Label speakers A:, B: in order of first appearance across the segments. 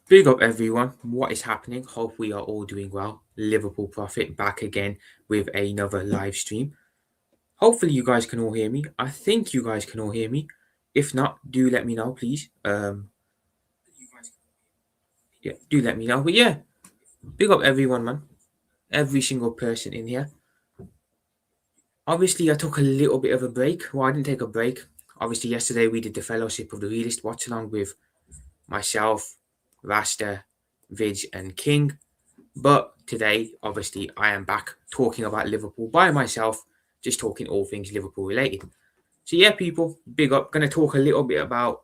A: Big up everyone. What is happening? Hope we are all doing well. Liverpool Profit back again with another live stream. Hopefully you guys can all hear me. I think you guys can all hear me. If not, do let me know, please. Yeah, do let me know. But yeah, big up everyone, man. Every single person in here. Obviously, I took a little bit of a break. Well, I didn't take a break. Obviously, yesterday we did the Fellowship of the Realist watch along with myself, Rasta, Vidge, and King. But today, obviously, I am back talking about Liverpool by myself, just talking all things Liverpool related. So, yeah, people, big up. Going to talk a little bit about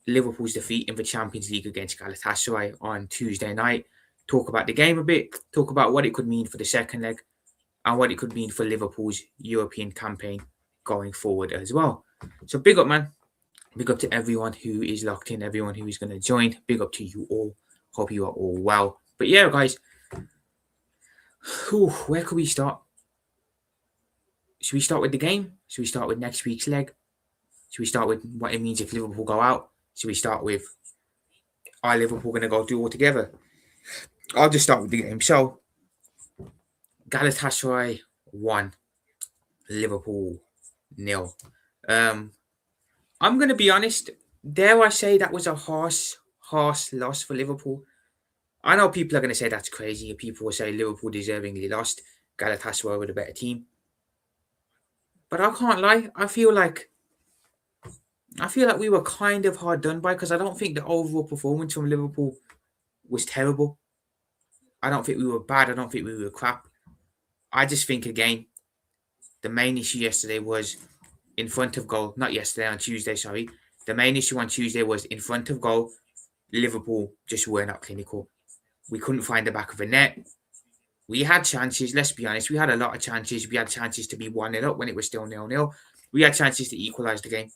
A: Liverpool's defeat in the Champions League against Galatasaray on Tuesday night. Talk about the game a bit, talk about what it could mean for the second leg, and what it could mean for Liverpool's European campaign going forward as well. So, big up, man. Big up to everyone who is locked in, everyone who is going to join. Big up to you all. Hope you are all well. But yeah, guys, where could we start? Should we start with the game? Should we start with next week's leg? Should we start with what it means if Liverpool go out? Should we start with are Liverpool going to go do all together? I'll just start with the game. So Galatasaray 1, Liverpool 0. I'm going to be honest. Dare I say that was a harsh loss for Liverpool? I know people are going to say that's crazy. People will say Liverpool deservingly lost. Galatasaray were the better team. But I can't lie. I feel like we were kind of hard done by because I don't think the overall performance from Liverpool was terrible. I don't think we were bad. I don't think we were crap. I just think, again, the main issue yesterday was in front of goal. Not yesterday, on Tuesday, sorry. The main issue on Tuesday was in front of goal. Liverpool just were not clinical. We couldn't find the back of the net. We had chances, let's be honest. We had a lot of chances. We had chances to be 1-0 up when it was still 0-0. We had chances to equalise the game.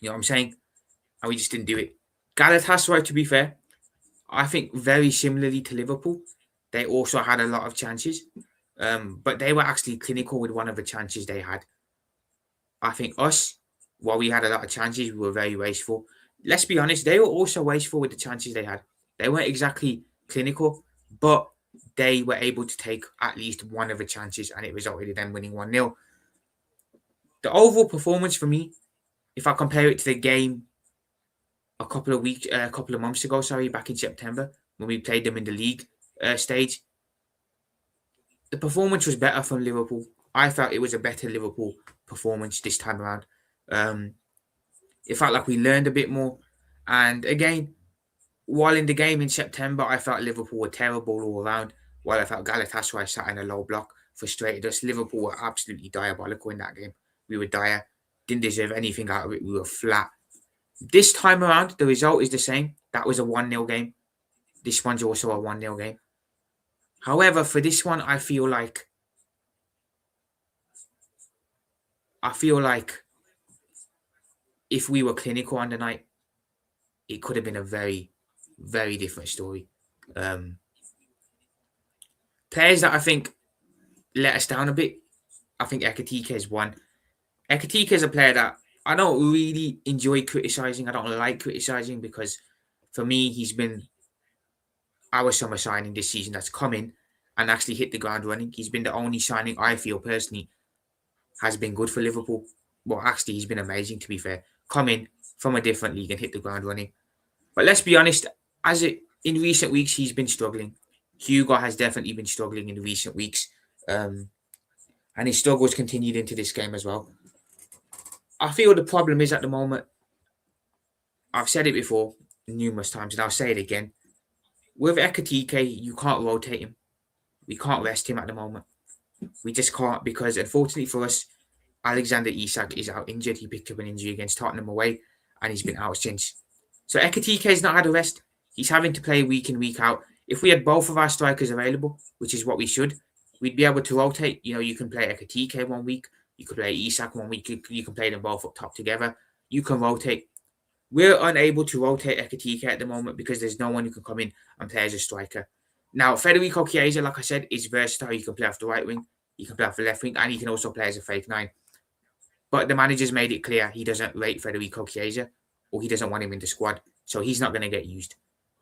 A: You know what I'm saying? And we just didn't do it. Galatasaray, to be fair, I think very similarly to Liverpool, they also had a lot of chances, but they were actually clinical with one of the chances they had. I think us, while we had a lot of chances, we were very wasteful. Let's be honest, they were also wasteful with the chances they had. They weren't exactly clinical, but they were able to take at least one of the chances, and it resulted in them winning 1-0. The overall performance for me, if I compare it to the game a couple of months ago, back in September when we played them in the league stage, the performance was better from Liverpool. I felt it was a better Liverpool performance this time around. It felt like we learned a bit more, and again, while in the game in September, I felt Liverpool were terrible all around. While I felt Galatasaray sat in a low block, frustrated us. Liverpool were absolutely diabolical in that game. We were dire, didn't deserve anything out of it. We were flat. This time around, the result is the same. That was a 1-0 game. This one's also a 1-0 game. However, for this one, I feel like if we were clinical on the night, it could have been a very, very different story. Players that I think let us down a bit, I think Ekatike is one. Ekatike is a player that I don't really enjoy criticising. I don't like criticising because for me, he's been our summer signing this season that's come in and actually hit the ground running. He's been the only signing I feel personally has been good for Liverpool. Well, actually, he's been amazing, to be fair. Come in from a different league and hit the ground running. But let's be honest, in recent weeks, he's been struggling. Hugo has definitely been struggling in recent weeks. And his struggles continued into this game as well. I feel the problem is at the moment, I've said it before numerous times, and I'll say it again. With Ekatike, you can't rotate him. We can't rest him at the moment. We just can't because, unfortunately for us, Alexander Isak is out injured. He picked up an injury against Tottenham away, and he's been out since. So Ekatike has not had a rest. He's having to play week in, week out. If we had both of our strikers available, which is what we should, we'd be able to rotate. You know, you can play Ekatike 1 week, you could play Isak 1 week, you can play them both up top together. You can rotate. We're unable to rotate Ekatike at the moment because there's no one who can come in and play as a striker. Now, Federico Chiesa, like I said, is versatile. He can play off the right wing, he can play off the left wing, and he can also play as a fake 9. But the manager's made it clear he doesn't rate Federico Chiesa or he doesn't want him in the squad. So he's not going to get used.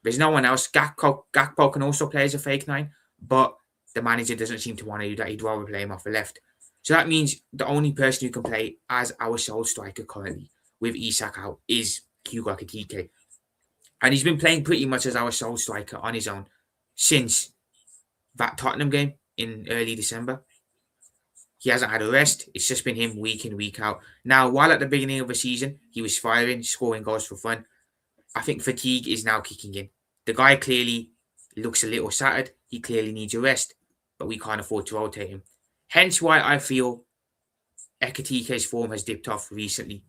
A: There's no one else. Gakpo can also play as a fake nine, but the manager doesn't seem to want to do that. He'd rather play him off the left. So that means the only person who can play as our sole striker currently with Isak out is Hugo Ekitike. And he's been playing pretty much as our sole striker on his own since that Tottenham game in early December. He hasn't had a rest. It's just been him week in, week out. Now, while at the beginning of the season, he was firing, scoring goals for fun, I think fatigue is now kicking in. The guy clearly looks a little shattered. He clearly needs a rest, but we can't afford to rotate him. Hence why I feel Ekitike's form has dipped off recently,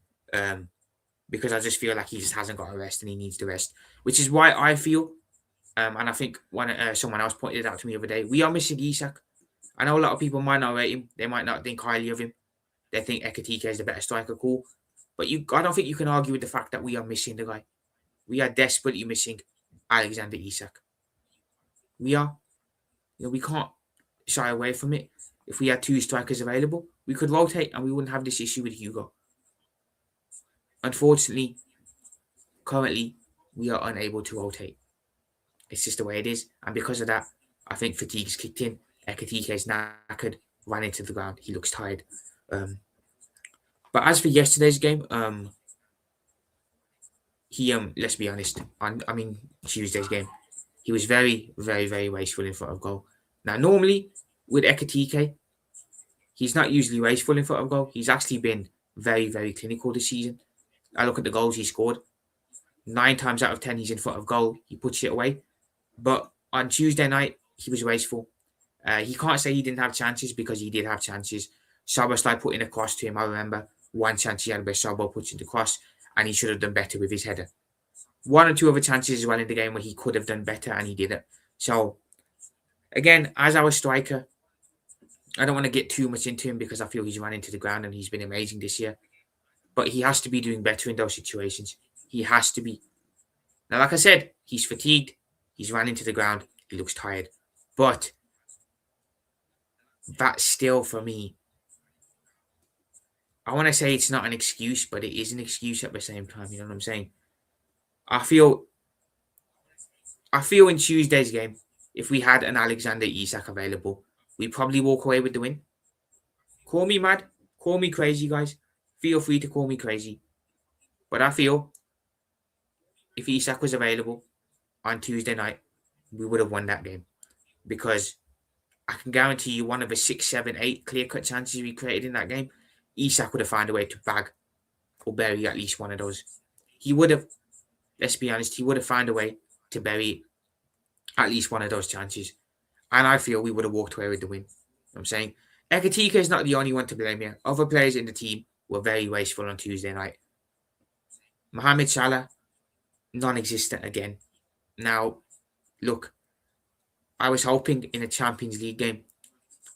A: because I just feel like he just hasn't got a rest and he needs the rest. Which is why I feel, and I think someone else pointed it out to me the other day, we are missing Isak. I know a lot of people might not rate him. They might not think highly of him. They think Ekitike is the better striker, cool. But I don't think you can argue with the fact that we are missing the guy. We are desperately missing Alexander Isak. We are. We can't shy away from it. If we had two strikers available, we could rotate and we wouldn't have this issue with Hugo. Unfortunately, currently, we are unable to rotate. It's just the way it is. And because of that, I think fatigue's kicked in. Ekitike is knackered, ran into the ground. He looks tired. But as for yesterday's game, let's be honest, Tuesday's game, he was very, very, very wasteful in front of goal. Now, normally, with Ekitike, he's not usually wasteful in front of goal. He's actually been very, very clinical this season. I look at the goals he scored. 9 times out of 10, he's in front of goal. He puts it away. But on Tuesday night, he was wasteful. He can't say he didn't have chances because he did have chances. Szoboszlai put in a cross to him. I remember one chance he had where Sobo puts in the cross and he should have done better with his header. 1 or 2 other chances as well in the game where he could have done better and he didn't. So, again, as our striker, I don't want to get too much into him because I feel he's run into the ground and he's been amazing this year. But he has to be doing better in those situations. He has to be. Now, like I said, he's fatigued. He's run into the ground. He looks tired. But that still, for me, I want to say it's not an excuse, but it is an excuse at the same time. You know what I'm saying? I feel in Tuesday's game, if we had an Alexander Isak available, we'd probably walk away with the win. Call me mad. Call me crazy, guys. Feel free to call me crazy. But I feel if Isak was available on Tuesday night, we would have won that game. Because I can guarantee you one of the 6, 7, 8 clear-cut chances we created in that game, Isak would have found a way to bag or bury at least one of those. He would have, let's be honest, he would have found a way to bury at least one of those chances. And I feel we would have walked away with the win. You know what I'm saying? Ekitike is not the only one to blame here. Other players in the team were very wasteful on Tuesday night. Mohamed Salah, non-existent again. Now, look, I was hoping in a Champions League game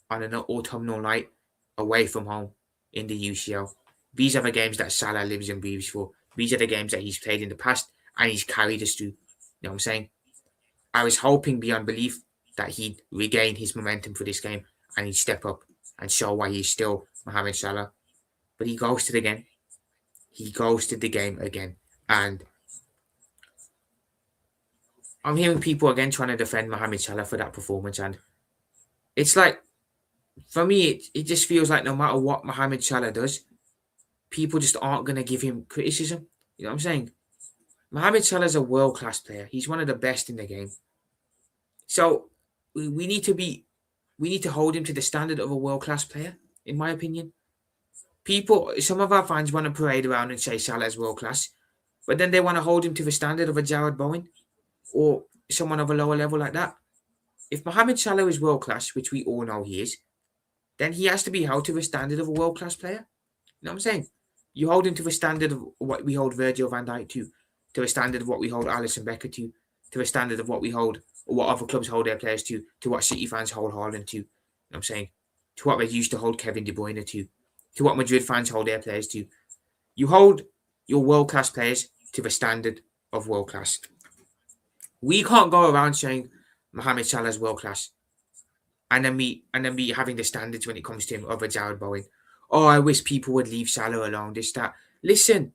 A: on an autumnal night away from home in the UCL. These are the games that Salah lives and breathes for. These are the games that he's played in the past and he's carried us through. You know what I'm saying? I was hoping beyond belief that he'd regain his momentum for this game and he'd step up and show why he's still Mohamed Salah. But he ghosted again. He ghosted the game again. And I'm hearing people again trying to defend Mohamed Salah for that performance. And it's like, for me, it just feels like no matter what Mohamed Salah does, people just aren't going to give him criticism. You know what I'm saying? Mohamed Salah is a world-class player. He's one of the best in the game. So we need to hold him to the standard of a world-class player, in my opinion. Some of our fans want to parade around and say Salah is world-class, but then they want to hold him to the standard of a Jared Bowen or someone of a lower level like that. If Mohamed Salah is world-class, which we all know he is, then he has to be held to the standard of a world-class player. You know what I'm saying? You hold him to the standard of what we hold Virgil van Dijk to the standard of what we hold Alisson Becker to the standard of what we hold, or what other clubs hold their players to what City fans hold Haaland to. You know what I'm saying? To what they used to hold Kevin De Bruyne to what Madrid fans hold their players to. You hold your world-class players to the standard of world-class. We can't go around saying Mohamed Salah is world-class and then be having the standards when it comes to him over Jared Bowen. Oh, I wish people would leave Salah alone, this, that. Listen,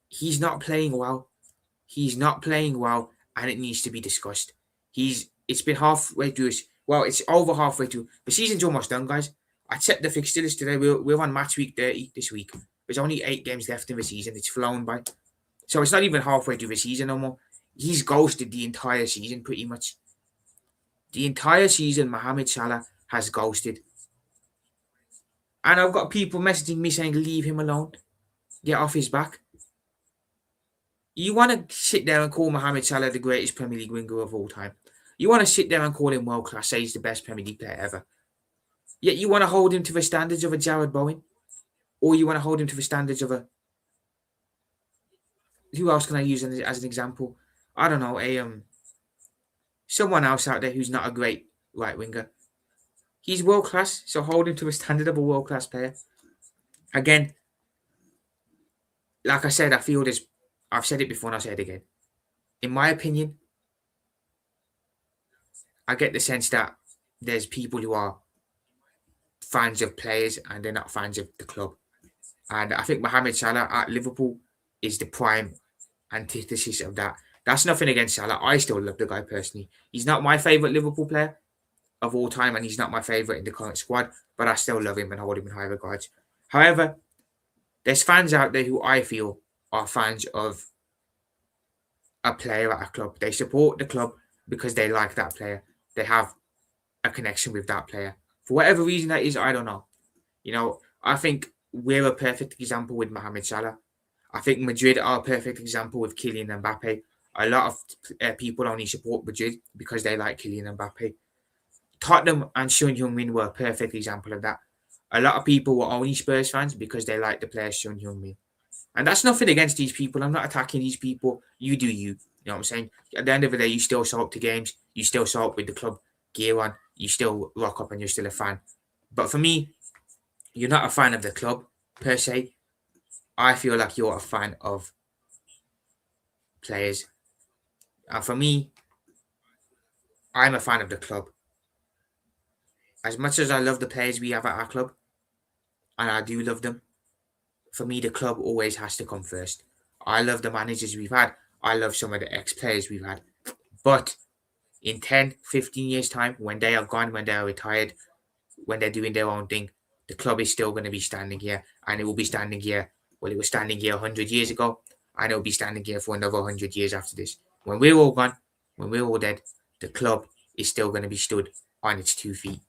A: he's not playing well. He's not playing well, and it needs to be discussed. It's been halfway through. It's over halfway through. The season's almost done, guys. I checked the fixture list today. We're on match week 30 this week. There's only 8 games left in the season. It's flown by. So it's not even halfway through the season no more. He's ghosted the entire season, pretty much. The entire season, Mohamed Salah has ghosted. And I've got people messaging me saying, leave him alone. Get off his back. You want to sit there and call Mohamed Salah the greatest Premier League winger of all time. You want to sit there and call him world class, say he's the best Premier League player ever. Yet you want to hold him to the standards of a Jared Bowen. Or you want to hold him to the standards of a... Who else can I use as an example? I don't know, someone else out there who's not a great right winger. He's world class, so hold him to a standard of a world class player. Again, like I said, I feel this. I've said it before and I'll say it again. In my opinion, I get the sense that there's people who are fans of players and they're not fans of the club. And I think Mohamed Salah at Liverpool is the prime antithesis of that. That's nothing against Salah. I still love the guy personally. He's not my favourite Liverpool player of all time, and he's not my favourite in the current squad, but I still love him and hold him in high regards. However, there's fans out there who I feel are fans of a player at a club. They support the club because they like that player. They have a connection with that player. For whatever reason that is, I don't know. I think we're a perfect example with Mohamed Salah. I think Madrid are a perfect example with Kylian Mbappe. A lot of people only support Madrid because they like Kylian Mbappe. Tottenham and Son Heung-min were a perfect example of that. A lot of people were only Spurs fans because they like the player Son Heung-min. And that's nothing against these people. I'm not attacking these people. You do you. You know what I'm saying? At the end of the day, you still show up to games. You still show up with the club gear on. You still rock up and you're still a fan. But for me, you're not a fan of the club per se. I feel like you're a fan of players. And for me, I'm a fan of the club. As much as I love the players we have at our club, and I do love them, for me, the club always has to come first. I love the managers we've had. I love some of the ex-players we've had. But in 10, 15 years' time, when they are gone, when they are retired, when they're doing their own thing, the club is still going to be standing here. And it will be standing here. Well, it was standing here 100 years ago. And it will be standing here for another 100 years after this. When we're all gone, when we're all dead, the club is still going to be stood on its 2 feet.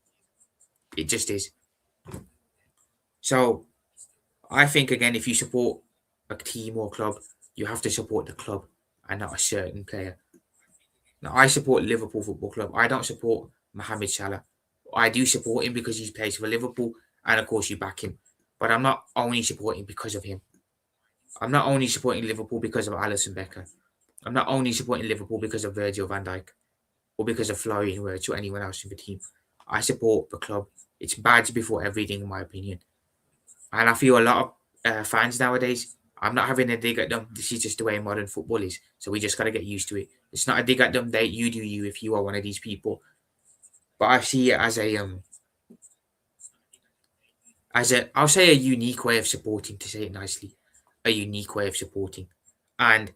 A: It just is. So, I think, again, if you support a team or club, you have to support the club and not a certain player. Now, I support Liverpool Football Club. I don't support Mohamed Salah. I do support him because he plays for Liverpool, and of course you back him. But I'm not only supporting because of him. I'm not only supporting Liverpool because of Alisson Becker. I'm not only supporting Liverpool because of Virgil van Dijk or because of Florian Wirtz or anyone else in the team. I support the club. It's badge before everything, in my opinion. And I feel a lot of fans nowadays, I'm not having a dig at them. This is just the way modern football is. So we just got to get used to it. It's not a dig at them. You do you if you are one of these people. But I see it as I'll say a unique way of supporting, to say it nicely. A unique way of supporting. And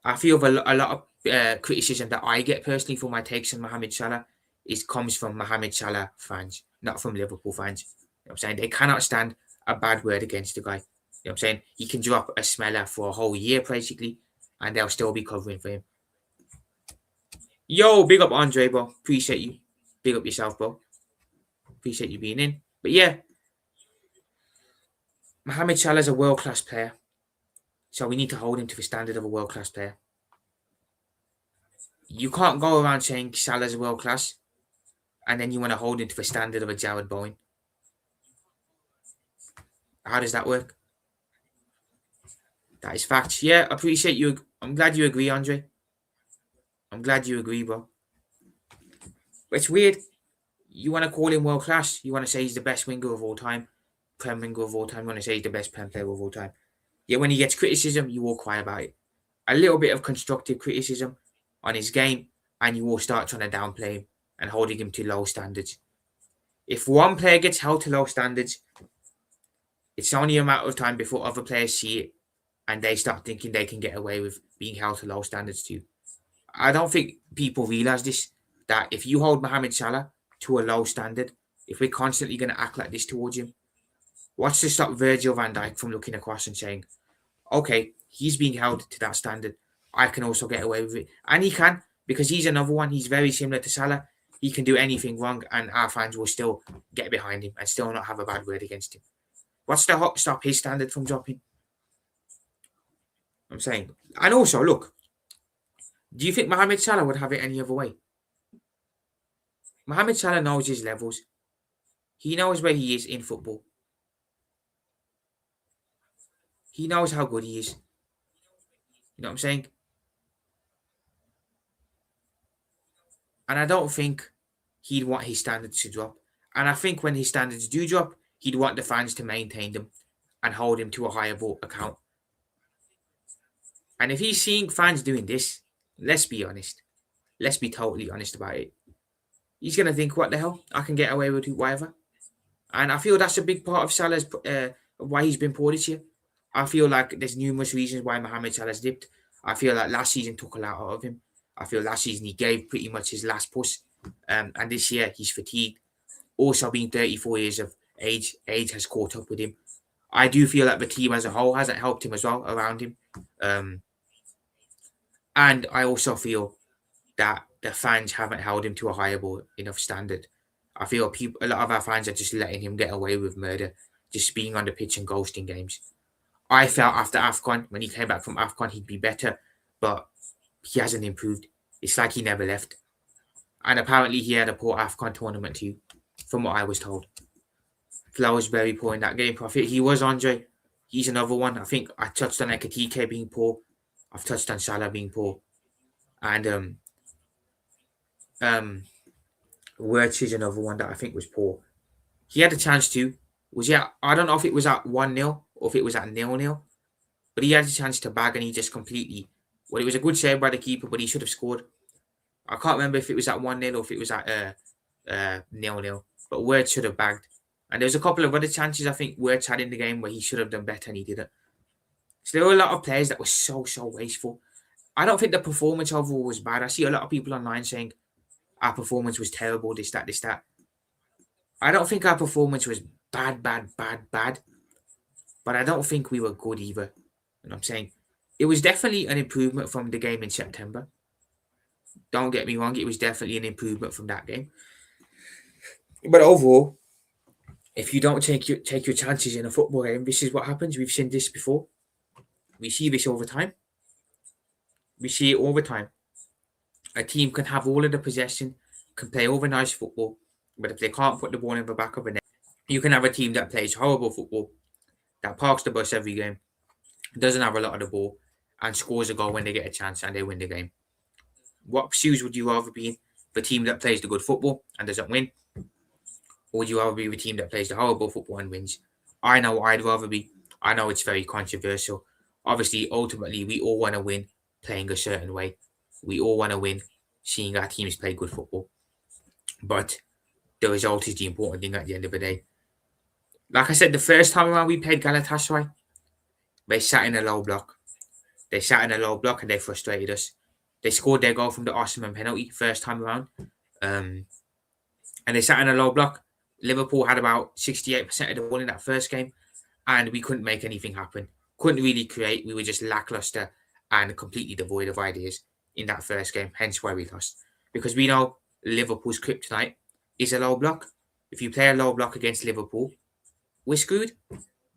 A: I feel a lot of criticism that I get personally for my takes on Mohamed Salah comes from Mohamed Salah fans, not from Liverpool fans. You know what I'm saying? They cannot stand a bad word against the guy. You know what I'm saying? He can drop a smeller for a whole year, basically, and they'll still be covering for him. Yo, big up Andre, bro. Appreciate you. Big up yourself, bro. Appreciate you being in. But yeah, Mohamed Salah is a world-class player. So we need to hold him to the standard of a world-class player. You can't go around saying Salah's world-class and then you want to hold him to the standard of a Jared Bowen. How does that work? That is facts. Yeah, I appreciate you. I'm glad you agree, Andre. I'm glad you agree, bro. But it's weird. You want to call him world-class. You want to say he's the best winger of all time. Prem winger of all time. You want to say he's the best Prem player of all time. Yet when he gets criticism, you will cry about it. A little bit of constructive criticism on his game, and you will start trying to downplay him and holding him to low standards. If one player gets held to low standards, it's only a matter of time before other players see it and they start thinking they can get away with being held to low standards too. I don't think people realise this, that if you hold Mohamed Salah to a low standard, if we're constantly going to act like this towards him, what's to stop Virgil van Dijk from looking across and saying, okay, he's being held to that standard, I can also get away with it. And he can, because he's another one. He's very similar to Salah. He can do anything wrong, and our fans will still get behind him and still not have a bad word against him. What's to stop his standard from dropping? I'm saying. And also, look, do you think Mohamed Salah would have it any other way? Mohamed Salah knows his levels. He knows where he is in football. He knows how good he is. You know what I'm saying? And I don't think he'd want his standards to drop. And I think when his standards do drop, he'd want the fans to maintain them and hold him to a higher account. And if he's seeing fans doing this, let's be honest. Let's be totally honest about it. He's going to think, what the hell? I can get away with whatever. And I feel that's a big part of Salah's why he's been poor this year. I feel like there's numerous reasons why Mohamed Salah's dipped. I feel like last season took a lot out of him. I feel last season he gave pretty much his last push. And this year he's fatigued. Also being 34 years of age has caught up with him. I do feel like the team as a whole hasn't helped him as well around him. And I also feel that the fans haven't held him to a higher enough standard. I feel a lot of our fans are just letting him get away with murder, just being on the pitch and ghosting games. I felt after AFCON, when he came back from AFCON, he'd be better, but he hasn't improved. It's like he never left. And apparently he had a poor AFCON tournament too, from what I was told. Flo was very poor in that game. I think he was Andre. He's another one. I think I touched on Ekatike being poor. I've touched on Salah being poor. And Wirtz is another one that I think was poor. He had a chance to. I don't know if it was at 1-0 or if it was at 0-0. But he had a chance to bag and he just completely... Well, it was a good save by the keeper, but he should have scored. I can't remember if it was at 1-0 or if it was at 0-0. But Wirtz should have bagged. And there was a couple of other chances I think Wirtz had in the game where he should have done better and he didn't. So there were a lot of players that were so wasteful. I don't think the performance overall was bad. I see a lot of people online saying our performance was terrible, this, that. I don't think our performance was bad. But I don't think we were good either. You know what I'm saying? It was definitely an improvement from the game in September. Don't get me wrong, it was definitely an improvement from that game. But overall, if you don't take your chances in a football game, this is what happens. We've seen this before. We see this all the time. We see it all the time. A team can have all of the possession, can play over nice football, but if they can't put the ball in the back of the net, you can have a team that plays horrible football, that parks the bus every game, doesn't have a lot of the ball, and scores a goal when they get a chance and they win the game. What shoes would you rather be in? The team that plays the good football and doesn't win? Or would you rather be the team that plays the horrible football and wins? I know what I'd rather be. I know it's very controversial. Obviously, ultimately, we all want to win playing a certain way. We all want to win seeing our teams play good football. But the result is the important thing at the end of the day. Like I said, the first time around we played Galatasaray, they sat in a low block. And they frustrated us. They scored their goal from the Osman penalty first time around. And they sat in a low block. Liverpool had about 68% of the ball in that first game. And we couldn't make anything happen. Couldn't really create. We were just lackluster and completely devoid of ideas in that first game. Hence why we lost. Because we know Liverpool's kryptonite is a low block. If you play a low block against Liverpool, we're screwed.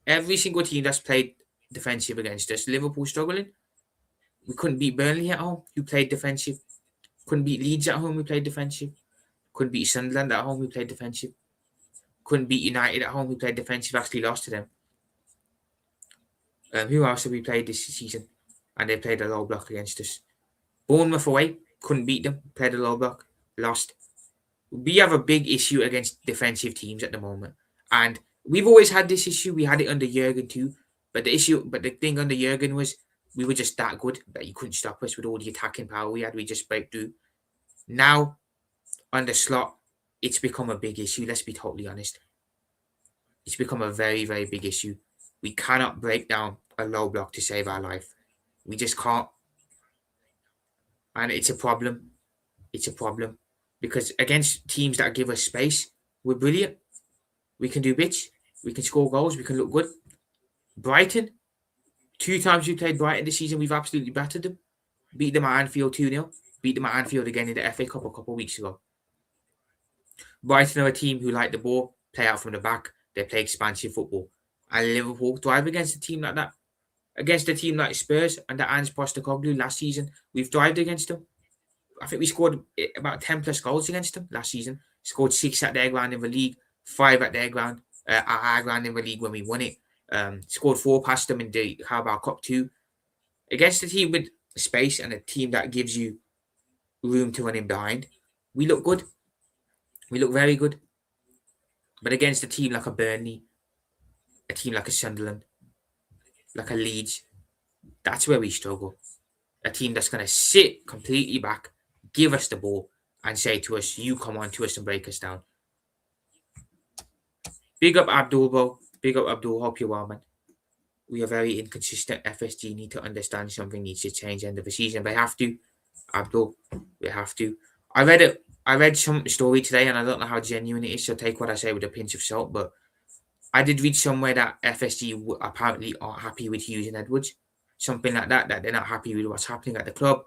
A: Every single team that's played defensive against us, Liverpool struggling. We couldn't beat Burnley at home, who played defensive. Couldn't beat Leeds at home, we played defensive. Couldn't beat Sunderland at home, we played defensive. Couldn't beat United at home, we played defensive. Actually lost to them. Who else have we played this season? And they played a low block against us. Bournemouth away, couldn't beat them. Played a low block, lost. We have a big issue against defensive teams at the moment. And we've always had this issue. We had it under Jurgen too. But the thing under Jurgen was we were just that good that you couldn't stop us with all the attacking power we had. We just break through. Now, under Slot, it's become a big issue. Let's be totally honest. It's become a very, very big issue. We cannot break down a low block to save our life. We just can't. And it's a problem. It's a problem. Because against teams that give us space, we're brilliant. We can do bits. We can score goals. We can look good. Brighton, 2 times we played Brighton this season, we've absolutely battered them. Beat them at Anfield 2-0. Beat them at Anfield again in the FA Cup a couple of weeks ago. Brighton are a team who like the ball, play out from the back. They play expansive football. And Liverpool thrive against a team like that. Against a team like Spurs under Ange Postecoglou last season, we've thrived against them. I think we scored about 10 plus goals against them last season. Scored 6 at their ground in the league, 5 at their ground, at our ground in the league when we won it. Scored 4 past them in the Carabao Cup too. Against a team with space and a team that gives you room to run in behind, we look good. We look very good. But against a team like a Burnley, a team like a Sunderland, like a Leeds, that's where we struggle. A team that's going to sit completely back, give us the ball, and say to us, you come on to us and break us down. Big up Abdul, bro. Big up Abdul. Hope you're well, man. We are very inconsistent. FSG need to understand something needs to change end of the season. They have to. Abdul, we have to. I read some story today, and I don't know how genuine it is, so take what I say with a pinch of salt, but I did read somewhere that FSG apparently aren't happy with Hughes and Edwards. Something like that they're not happy with what's happening at the club.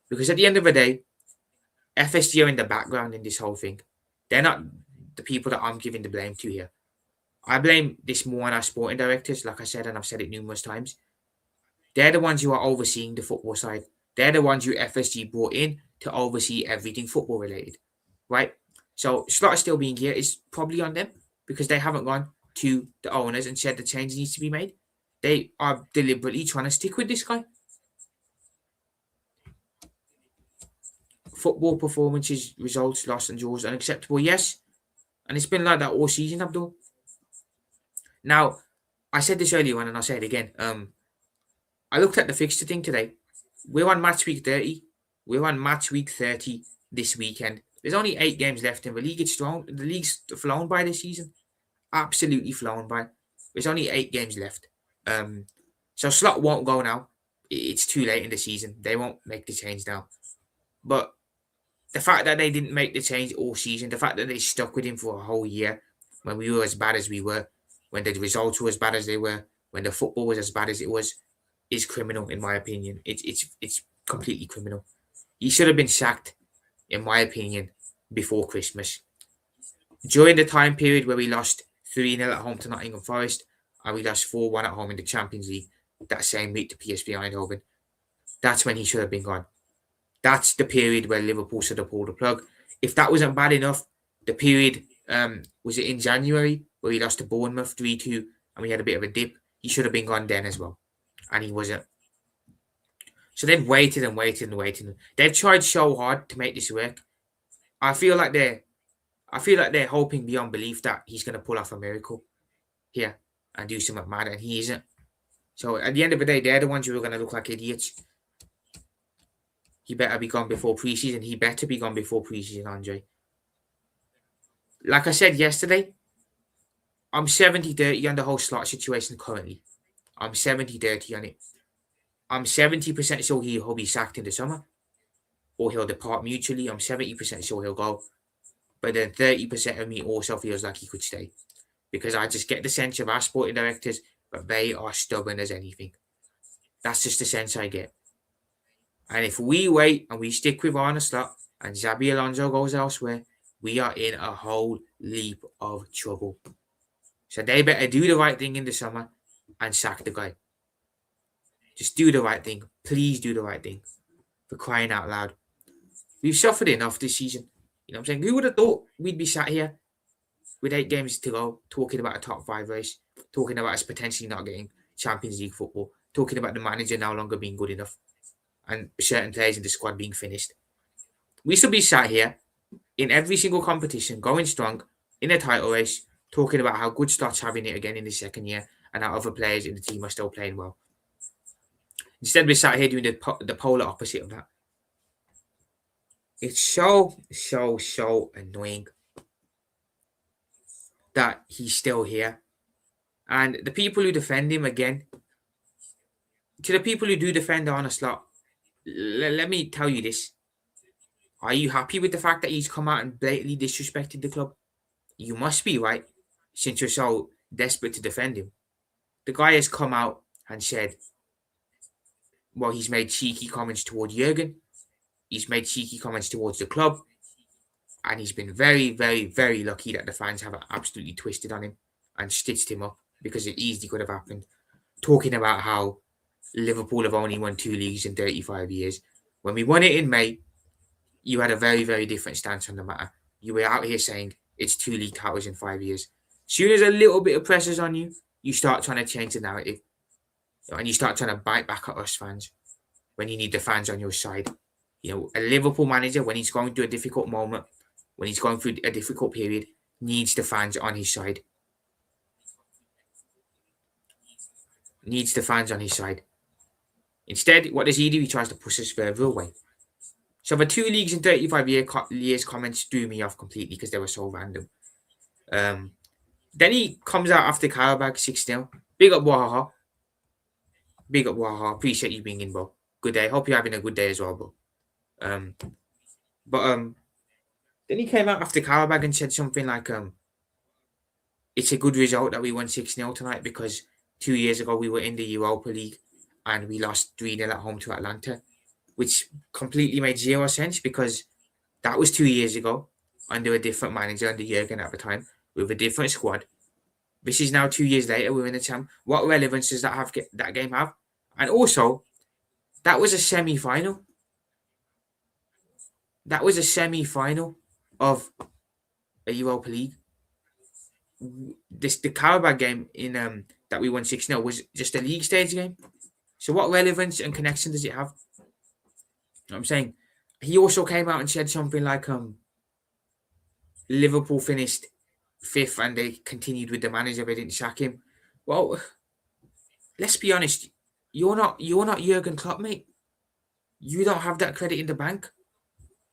A: Because at the end of the day, FSG are in the background in this whole thing. They're not the people that I'm giving the blame to here. I blame this more on our sporting directors, like I said, and I've said it numerous times. They're the ones who are overseeing the football side. They're the ones who FSG brought in to oversee everything football related, right? So Slaughter still being here is probably on them because they haven't gone to the owners and said the change needs to be made. They are deliberately trying to stick with this guy. Football performances, results, loss and draws unacceptable, yes. And it's been like that all season, Abdul. Now, I said this earlier on and I'll say it again. I looked at the fixture thing today. We're on match week 30. We're on match week 30 this weekend. There's only 8 games left in the league. It's strong. The league's flown by this season. Absolutely flown by. There's only 8 games left. So Slot won't go now. It's too late in the season. They won't make the change now. But the fact that they didn't make the change all season, the fact that they stuck with him for a whole year when we were as bad as we were, when the results were as bad as they were, when the football was as bad as it was, is criminal in my opinion. It's completely criminal. He should have been sacked, in my opinion, before Christmas. During the time period where we lost 3-0 at home to Nottingham Forest and we lost 4-1 at home in the Champions League that same week to PSV Eindhoven, that's when he should have been gone. That's the period where Liverpool should have pulled the plug. If that wasn't bad enough, the period, was it in January where we lost to Bournemouth 3-2 and we had a bit of a dip? He should have been gone then as well. And he wasn't. So they've waited and waited and waited. They've tried so hard to make this work. I feel like they're hoping beyond belief that he's going to pull off a miracle here and do something mad, and he isn't. So at the end of the day, they're the ones who are going to look like idiots. He better be gone before preseason. He better be gone before preseason, Andre. Like I said yesterday, I'm 70-30 on the whole Slot situation currently. I'm 70-30 on it. I'm 70% sure he'll be sacked in the summer. Or he'll depart mutually. I'm 70% sure he'll go. But then 30% of me also feels like he could stay. Because I just get the sense of our sporting directors that they are stubborn as anything. That's just the sense I get. And if we wait and we stick with Arne Slot and Xabi Alonso goes elsewhere, we are in a whole heap of trouble. So they better do the right thing in the summer and sack the guy. Just do the right thing. Please do the right thing. For crying out loud. We've suffered enough this season. You know what I'm saying? Who would have thought we'd be sat here with 8 games to go, talking about a top 5 race, talking about us potentially not getting Champions League football, talking about the manager no longer being good enough, and certain players in the squad being finished. We should be sat here in every single competition, going strong, in a title race, talking about how good Slot's having it again in his second year, and how other players in the team are still playing well. Instead, we're sat here doing the polar opposite of that. It's so annoying that he's still here. And the people who defend him, again, to the people who do defend Arne Slot, let me tell you this. Are you happy with the fact that he's come out and blatantly disrespected the club? You must be, right? Since you're so desperate to defend him. The guy has come out and said, well, he's made cheeky comments towards Jurgen. He's made cheeky comments towards the club. And he's been very, very, very lucky that the fans have absolutely twisted on him and stitched him up, because it easily could have happened. Talking about how Liverpool have only won 2 leagues in 35 years. When we won it in May, you had a very, very different stance on the matter. You were out here saying it's 2 league titles in 5 years. Soon as a little bit of pressure's on you, you start trying to change the narrative. And you start trying to bite back at us fans when you need the fans on your side. A Liverpool manager, when he's going through a difficult moment, when he's going through a difficult period, needs the fans on his side. Needs the fans on his side. Instead, what does he do? He tries to push us further away. So the 2 leagues in 35 years comments threw me off completely because they were so random. Then he comes out after Carabag 6-0. Big up Wahaha. Big up Wahaha. Appreciate you being in, bro. Good day. Hope you're having a good day as well, bro. Then he came out after Carabag and said something like, it's a good result that we won 6-0 tonight, because 2 years ago we were in the Europa League and we lost 3-0 at home to Atlanta, which completely made zero sense, because that was 2 years ago under a different manager, under Jurgen at the time, with a different squad. This is now 2 years later, we're in the champ. What relevance does that game have? And also, that was a semi-final. That was a semi-final of a Europa League. The Carabao game in that we won 6-0 was just a league stage game. So what relevance and connection does it have? You know what I'm saying? He also came out and said something like Liverpool finished 5th and they continued with the manager, they didn't sack him. Well, let's be honest, you're not Jurgen Klopp, mate. You don't have that credit in the bank.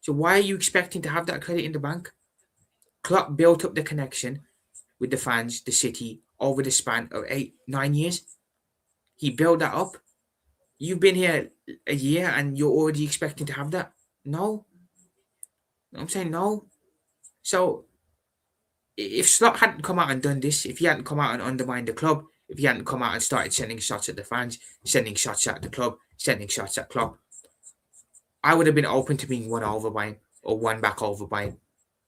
A: So why are you expecting to have that credit in the bank? Klopp built up the connection with the fans, the city, over the span of 8-9 years. He built that up. You've been here a year and you're already expecting to have that? No. I'm saying no. So if Slot hadn't come out and done this, if he hadn't come out and undermined the club, if he hadn't come out and started sending shots at the fans, sending shots at the club, sending shots at Klopp, I would have been open to being won over by him or won back over by him.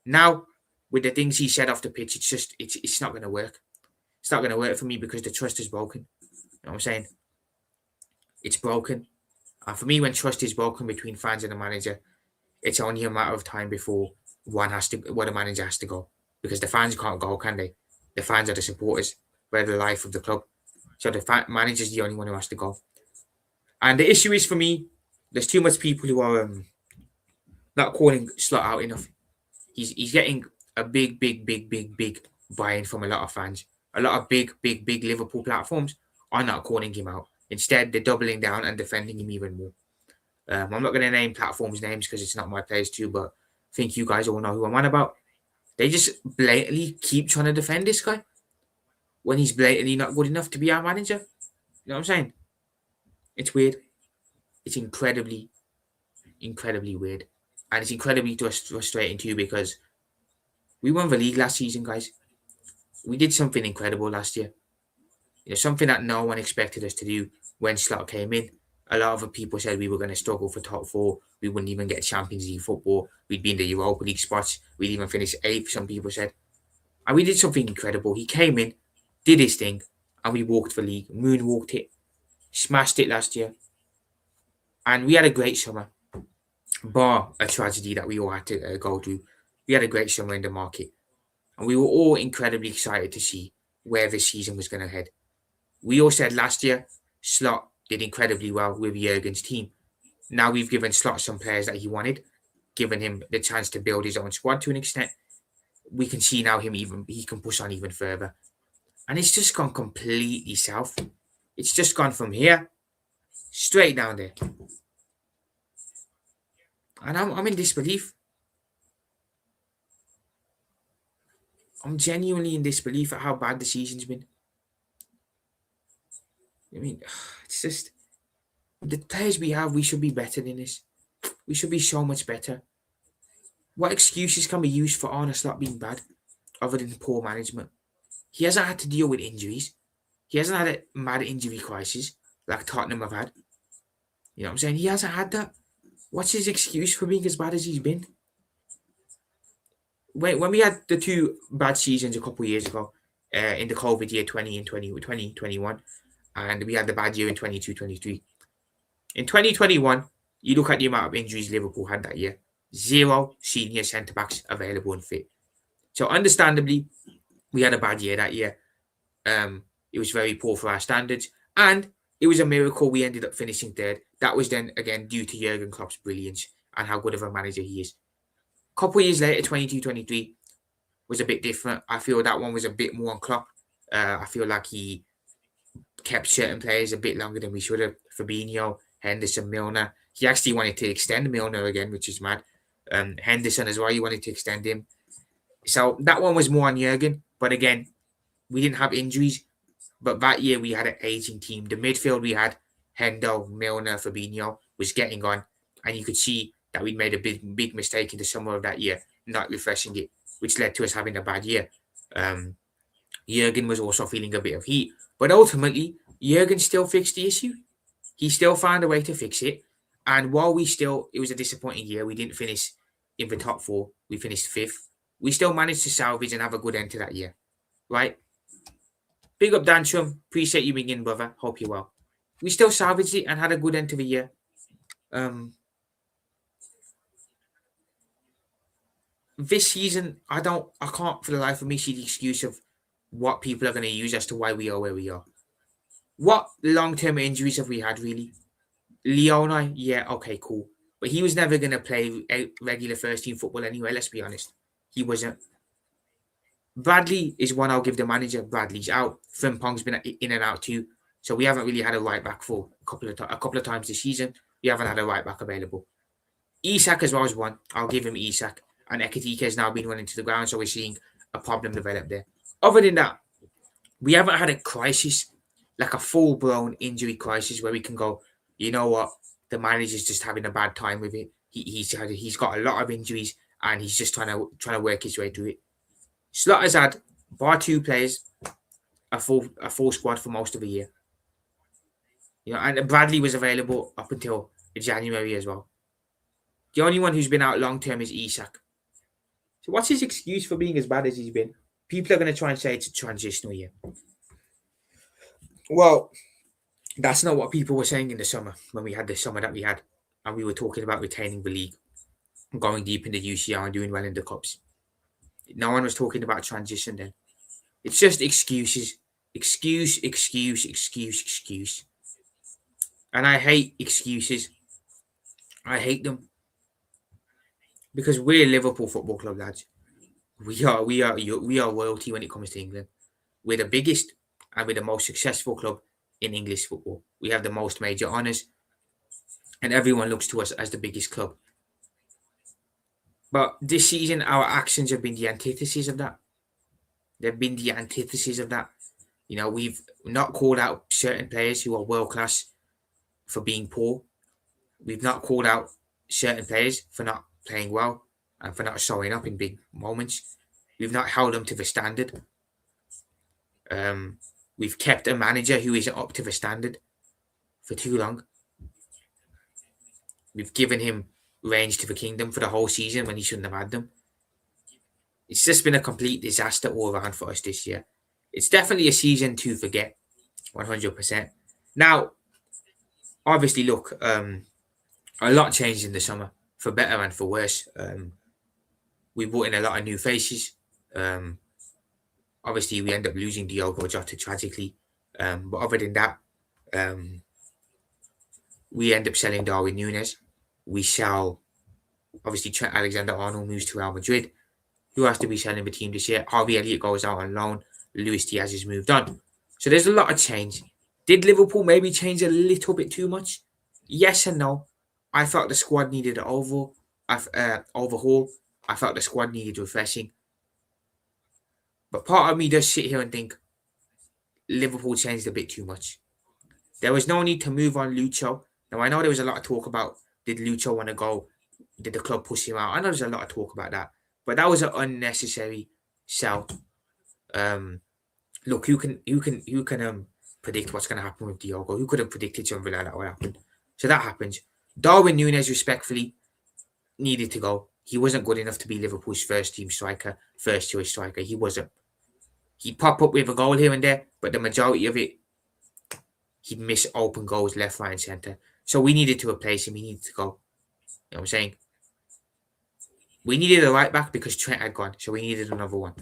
A: Now, with the things he said off the pitch, it's not going to work. It's not going to work for me because the trust is broken. You know what I'm saying? It's broken. And for me, when trust is broken between fans and the manager, it's only a matter of time before the manager has to go. Because the fans can't go, can they? The fans are the supporters. We're the life of the club. So the manager's the only one who has to go. And the issue is, for me, there's too much people who are not calling Slot out enough. He's getting a big buy-in from a lot of fans. A lot of big Liverpool platforms are not calling him out. Instead, they're doubling down and defending him even more. I'm not going to name platforms' names because it's not my place to, but I think you guys all know who I'm on about. They just blatantly keep trying to defend this guy when he's blatantly not good enough to be our manager. You know what I'm saying? It's weird. It's incredibly weird. And it's incredibly frustrating too, because we won the league last season, guys. We did something incredible last year. Something that no one expected us to do when Slot came in. A lot of the people said we were going to struggle for top 4. We wouldn't even get Champions League football. We'd be in the Europa League spots. We'd even finish 8th, some people said. And we did something incredible. He came in, did his thing, and we walked the league. Moonwalked it. Smashed it last year. And we had a great summer. Bar a tragedy that we all had to go through. We had a great summer in the market. And we were all incredibly excited to see where this season was going to head. We all said last year, Slot did incredibly well with Jurgen's team. Now we've given Slot some players that he wanted, given him the chance to build his own squad to an extent. We can see now he can push on even further. And it's just gone completely south. It's just gone from here straight down there. And I'm in disbelief. I'm genuinely in disbelief at how bad the season's been. I mean, it's just the players we have, we should be better than this. We should be so much better. What excuses can be used for Arne Slot being bad, other than poor management? He hasn't had to deal with injuries. He hasn't had a mad injury crisis like Tottenham have had. You know what I'm saying? He hasn't had that. What's his excuse for being as bad as he's been? When we had the two bad seasons a couple of years ago, in the COVID year 20 and 2021, and we had the bad year in 22-23. In 2021, you look at the amount of injuries Liverpool had that year. 0 senior centre backs available and fit. So understandably, we had a bad year that year. It was very poor for our standards, and it was a miracle we ended up finishing third. That was then again due to Jurgen Klopp's brilliance and how good of a manager he is. A couple of years later, 22-23 was a bit different. I feel that one was a bit more on Klopp. I feel like he kept certain players a bit longer than we should have. Fabinho, Henderson, Milner. He actually wanted to extend Milner again, which is mad. Henderson as well, he wanted to extend him. So that one was more on Jurgen. But again, we didn't have injuries. But that year we had an aging team. The midfield we had, Hendo, Milner, Fabinho, was getting on. And you could see that we'd made a big mistake in the summer of that year, not refreshing it, which led to us having a bad year. Jurgen was also feeling a bit of heat. But ultimately, Jurgen still fixed the issue. He still found a way to fix it. And while it was a disappointing year, we didn't finish in the top 4. We finished 5th. We still managed to salvage and have a good end to that year. Right? Big up Dan Chum. Appreciate you being in, brother. Hope you're well. We still salvaged it and had a good end to the year. This season, I can't for the life of me see the excuse of what people are going to use as to why we are where we are. What long-term injuries have we had, really? Leona, yeah, okay, cool. But he was never going to play regular first-team football anyway, let's be honest. He wasn't. Bradley is one I'll give the manager. Bradley's out. Frimpong's been in and out too. So we haven't really had a right back for a couple of times this season. We haven't had a right back available. Isak as well as one. I'll give him Isak. And Ekitike has now been running to the ground, so we're seeing a problem develop there. Other than that, we haven't had a crisis, like a full-blown injury crisis where we can go, you know what, the manager's just having a bad time with it. He's got a lot of injuries and he's just trying to work his way through it. Slot has had, bar 2 players, a full squad for most of the year. You know, and Bradley was available up until January as well. The only one who's been out long term is Isak. So what's his excuse for being as bad as he's been? People are going to try and say it's a transitional year. Well, that's not what people were saying in the summer when we had the summer that we had, and we were talking about retaining the league, going deep in the UCL and doing well in the cups. No one was talking about transition then. It's just excuses. Excuse. And I hate excuses. I hate them. Because we're Liverpool Football Club, lads. We are royalty when it comes to England. We're the biggest and we're the most successful club in English football. We have the most major honours, and everyone looks to us as the biggest club. But this season, our actions have been the antithesis of that. They've been the antithesis of that. You know, we've not called out certain players who are world class for being poor. We've not called out certain players for not playing well and for not showing up in big moments. We've not held them to the standard. We've kept a manager who isn't up to the standard for too long. We've given him range to the kingdom for the whole season when he shouldn't have had them. It's just been a complete disaster all around for us this year. It's definitely a season to forget, 100%. Now, obviously, look, a lot changed in the summer, for better and for worse. We brought in a lot of new faces. Obviously, we end up losing Diogo Jota tragically. But other than that, we end up selling Darwin Núñez. We sell, obviously, Trent Alexander-Arnold moves to Real Madrid. Who has to be selling the team this year? Harvey Elliott goes out on loan. Luis Diaz has moved on. So there's a lot of change. Did Liverpool maybe change a little bit too much? Yes and no. I felt the squad needed an overhaul. I felt the squad needed refreshing. But part of me does sit here and think Liverpool changed a bit too much. There was no need to move on Lucho. Now, I know there was a lot of talk about did Lucho want to go Did the club push him out? I know there's a lot of talk about that, but that was an unnecessary sell. Um, Look, who can predict what's going to happen with Diogo? Who could have predicted something like that would happen? So that happens. Darwin Núñez, respectfully, needed to go. He wasn't good enough to be Liverpool's first team striker, first choice striker. He wasn't. He'd pop up with a goal here and there, but the majority of it, he'd miss open goals left, right, and centre. So we needed to replace him. He needed to go. You know what I'm saying? We needed a right back because Trent had gone, so we needed another one.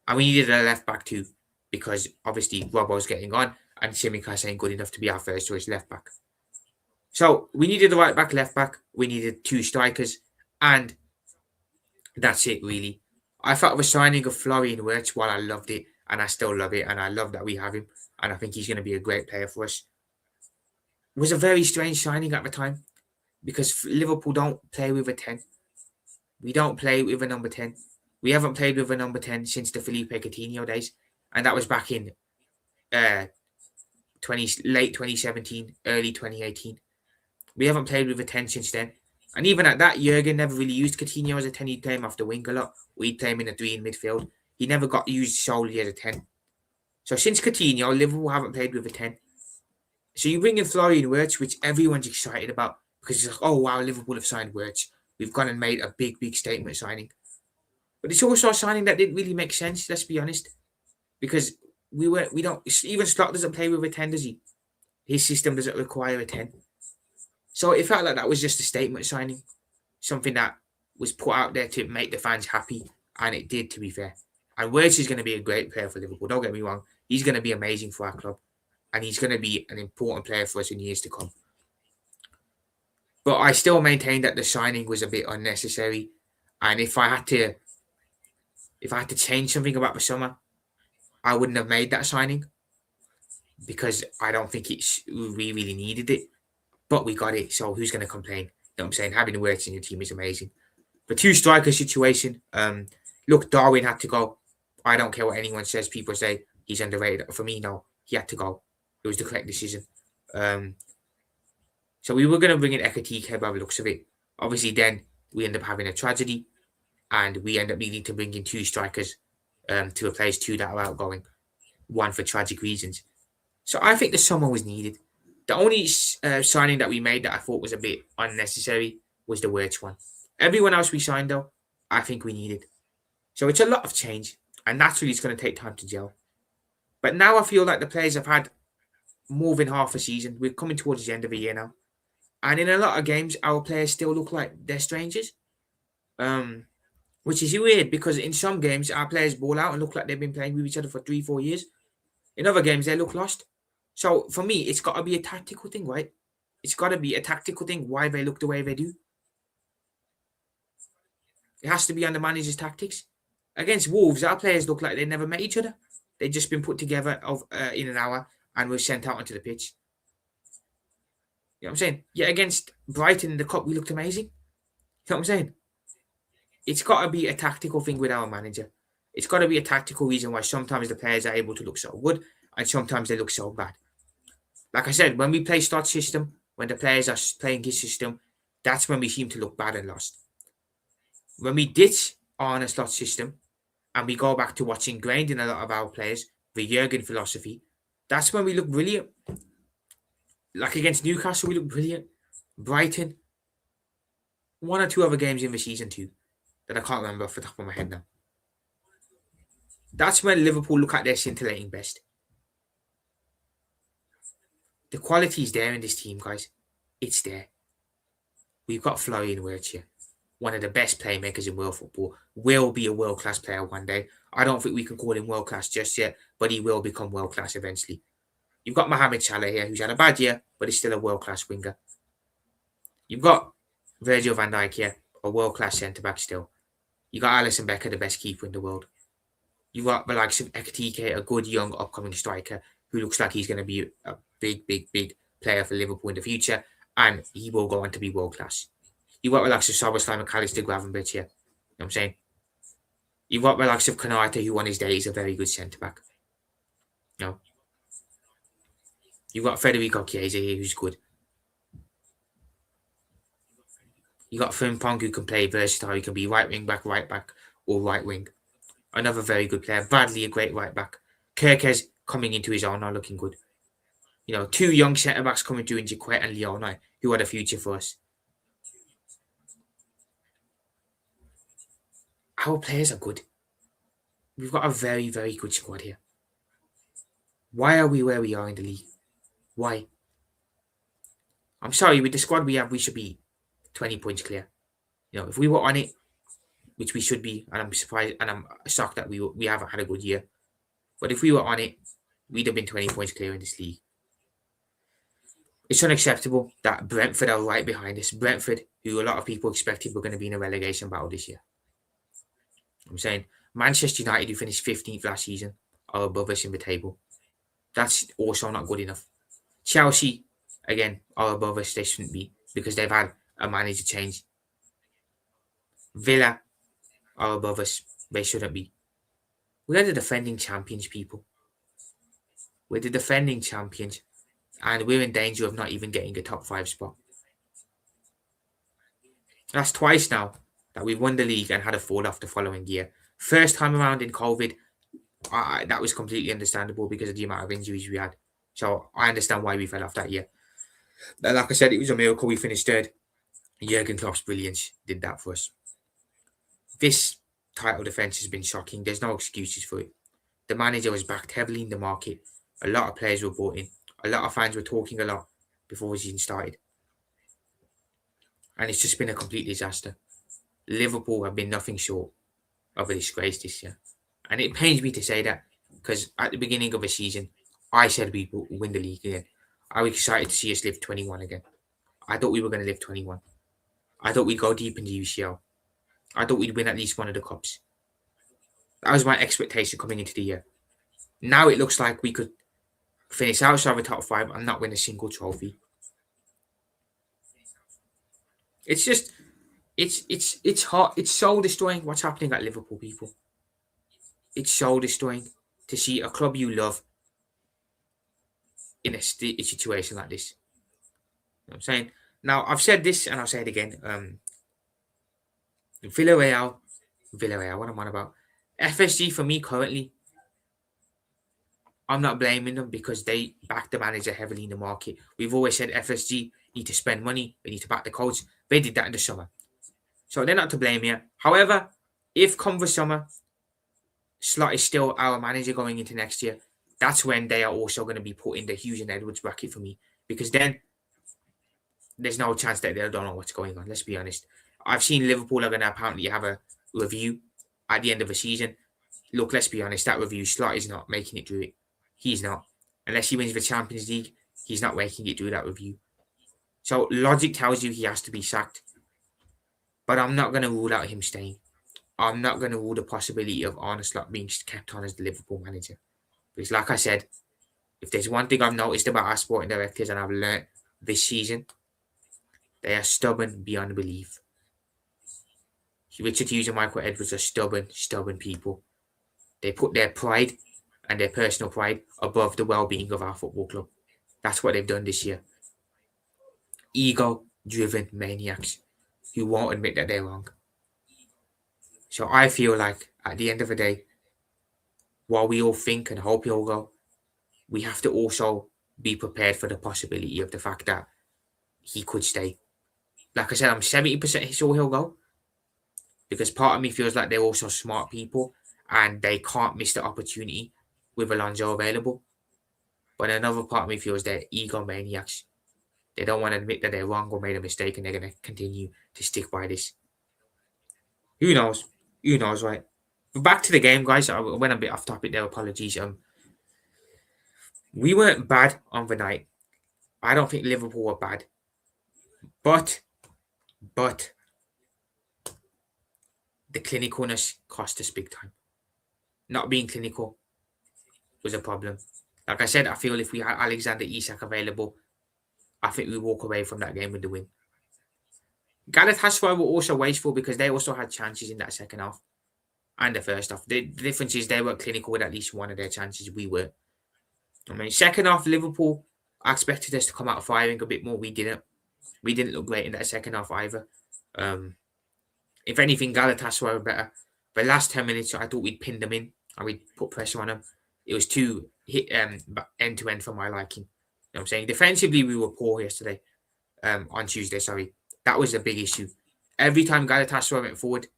A: And we needed a left back too, because obviously Robbo's getting on and Tsimikas ain't good enough to be our first choice left back. So we needed a right back, left back. We needed 2 strikers, and that's it really. I thought the signing of Florian Wirtz, while I loved it, and I still love it, and I love that we have him, and I think he's going to be a great player for us, was a very strange signing at the time, because Liverpool don't play with a 10. We don't play with a number 10. We haven't played with a number 10 since the Felipe Coutinho days, and that was back in late 2017, early 2018. We haven't played with a 10 since then. And even at that, Jurgen never really used Coutinho as a 10. He'd play him off the wing a lot. We'd play him in a 3 in midfield. He never got used solely as a 10. So since Coutinho, Liverpool haven't played with a 10. So you bring in Florian Wirtz, which everyone's excited about, because it's like, oh wow, Liverpool have signed Wirtz. We've gone and made a big, big statement signing. But it's also a signing that didn't really make sense, let's be honest. Because we don't, even Slot doesn't play with a 10, does he? His system doesn't require a 10. So it felt like that was just a statement signing. Something that was put out there to make the fans happy. And it did, to be fair. And Wirtz is going to be a great player for Liverpool. Don't get me wrong. He's going to be amazing for our club. And he's going to be an important player for us in years to come. But I still maintain that the signing was a bit unnecessary. And if I had to change something about the summer, I wouldn't have made that signing. Because I don't think we really needed it. But we got it, so who's going to complain? You know what I'm saying? Having Wirtz in your team is amazing. The 2 striker situation, look, Darwin had to go. I don't care what anyone says. People say he's underrated. For me, no. He had to go. It was the correct decision. So we were going to bring in Ekatike by the looks of it. Obviously, then we end up having a tragedy, and we end up needing to bring in 2 strikers to replace 2 that are outgoing. 1 for tragic reasons. So I think the summer was needed. The only signing that we made that I thought was a bit unnecessary was the Wirtz one. Everyone else we signed, though, I think we needed. So it's a lot of change, and naturally it's going to take time to gel. But now I feel like the players have had more than half a season. We're coming towards the end of the year now. And in a lot of games, our players still look like they're strangers. Which is weird, because in some games, our players ball out and look like they've been playing with each other for 3-4 years. In other games, they look lost. So for me, it's got to be a tactical thing, right? It's got to be a tactical thing why they look the way they do. It has to be on the manager's tactics. Against Wolves, our players look like they never met each other. They've just been put together in an hour and were sent out onto the pitch. You know what I'm saying? Yeah, against Brighton in the Cup, we looked amazing. You know what I'm saying? It's got to be a tactical thing with our manager. It's got to be a tactical reason why sometimes the players are able to look so good and sometimes they look so bad. Like I said, when we play Stott's system, when the players are playing his system, that's when we seem to look bad and lost. When we ditch Arne Slott's system and we go back to what's ingrained in a lot of our players, the Jurgen philosophy, that's when we look brilliant. Like against Newcastle, we look brilliant. Brighton, 1 or 2 other games in the season too that I can't remember off the top of my head now. That's when Liverpool look at their scintillating best. The quality is there in this team, guys. It's there. We've got Florian Wirtz here. One of the best playmakers in world football. Will be a world-class player one day. I don't think we can call him world-class just yet, but he will become world-class eventually. You've got Mohamed Salah here, who's had a bad year, but he's still a world-class winger. You've got Virgil van Dijk here, a world-class centre-back still. You've got Alisson Becker, the best keeper in the world. You've got the likes of Ekatike, a good young upcoming striker who looks like he's going to be a big, big, big player for Liverpool in the future, and he will go on to be world-class. You've got the likes of Soboslai, McAllister, Gravenberch here. You know what I'm saying? You've got the likes of Konate, who on his day is a very good centre-back. You know? You've got Federico Chiesa here, who's good. You got Frimpong who can play versatile. He can be right back, or right wing. Another very good player. Bradley, a great right back. Kirkes coming into his own now, looking good. You know, two young centre backs coming through in Jaquet and Leona, who are the future for us. Our players are good. We've got a very, very good squad here. Why are we where we are in the league? Why? I'm sorry, with the squad we have, we should be 20 points clear. You know, if we were on it, which we should be, and I'm surprised and I'm shocked that we haven't had a good year. But if we were on it, we'd have been 20 points clear in this league. It's unacceptable that Brentford are right behind us. Brentford, who a lot of people expected were going to be in a relegation battle this year. I'm saying Manchester United, who finished 15th last season, are above us in the table. That's also not good enough. Chelsea, again, are above us. They shouldn't be because they've had a manager change. Villa are above us. They shouldn't be. We're the defending champions, people. We're the defending champions, and we're in danger of not even getting a top 5 spot. That's twice now that we've won the league and had a fall off the following year. First time around in COVID, that was completely understandable because of the amount of injuries we had. So I understand why we fell off that year. Like I said, it was a miracle we finished third. Jurgen Klopp's brilliance did that for us. This title defence has been shocking. There's no excuses for it. The manager was backed heavily in the market. A lot of players were brought in. A lot of fans were talking a lot before the season started. And it's just been a complete disaster. Liverpool have been nothing short of a disgrace this year. And it pains me to say that because at the beginning of the season, I said we would win the league again. I was excited to see us live 21 again. I thought we were going to live 21. I thought we'd go deep in the UCL. I thought we'd win at least one of the cups. That was my expectation coming into the year. Now it looks like we could finish outside the top 5 and not win a single trophy. It's just, it's hard. It's soul destroying what's happening at Liverpool, people. It's soul destroying to see a club you love in a situation like this. You know what I'm saying? Now, I've said this and I'll say it again. Villarreal, what am I on about? FSG for me currently, I'm not blaming them because they back the manager heavily in the market. We've always said FSG need to spend money, they need to back the coach. They did that in the summer. So they're not to blame here. However, if come the summer, Slot is still our manager going into next year, that's when they are also going to be put in the Hughes and Edwards bracket for me. Because then there's no chance that they don't know what's going on. Let's be honest. I've seen Liverpool are going to apparently have a review at the end of the season. Look, let's be honest. That review, Slot is not making it through it. He's not. Unless he wins the Champions League, he's not making it through that review. So logic tells you he has to be sacked. But I'm not going to rule out him staying. I'm not going to rule the possibility of Arne Slot being kept on as the Liverpool manager. Because like I said, if there's one thing I've noticed about our sporting directors and I've learnt this season, they are stubborn beyond belief. Richard Hughes and Michael Edwards are stubborn people. They put their pride and their personal pride above the well-being of our football club. That's what they've done this year. Ego-driven maniacs who won't admit that they're wrong. So I feel like at the end of the day, while we all think and hope he'll go, we have to also be prepared for the possibility of the fact that he could stay. Like I said, I'm 70% sure he'll go. Because part of me feels like they're also smart people and they can't miss the opportunity with Alonso available. But another part of me feels they're egomaniacs. They don't want to admit that they're wrong or made a mistake and they're going to continue to stick by this. Who knows? Who knows, right? But back to the game, guys. I went a bit off topic there. Apologies. We weren't bad on the night. I don't think Liverpool were bad. But the clinicalness cost us big time. Not being clinical was a problem. Like I said, I feel if we had Alexander Isak available, I think we walk away from that game with the win. Galatasaray were also wasteful because they also had chances in that second half and the first half. The difference is they were clinical with at least one of their chances. We were. I mean, second half, Liverpool, I expected us to come out firing a bit more. We didn't. We didn't look great in that second half either. If anything, Galatasaray were better. The last 10 minutes, I thought we'd pin them in and we'd put pressure on them. It was too end to end for my liking. You know what I'm saying? Defensively, we were poor yesterday. On Tuesday, sorry. That was a big issue. Every time Galatasaray went forward,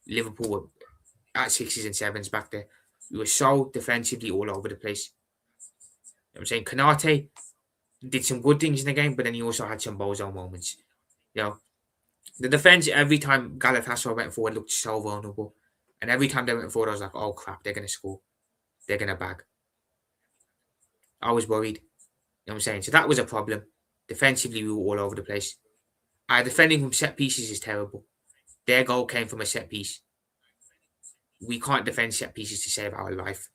A: Liverpool were at sixes and sevens back there. We were so defensively all over the place. You know what I'm saying? Kanate did some good things in the game, but then he also had some bozo moments. You know, the defense every time Galatasaray went forward looked so vulnerable, and every time they went forward, I was like, "Oh crap, they're gonna score, they're gonna bag." I was worried. You know what I'm saying? So that was a problem. Defensively, we were all over the place. Our defending from set pieces is terrible. Their goal came from a set piece. We can't defend set pieces to save our life.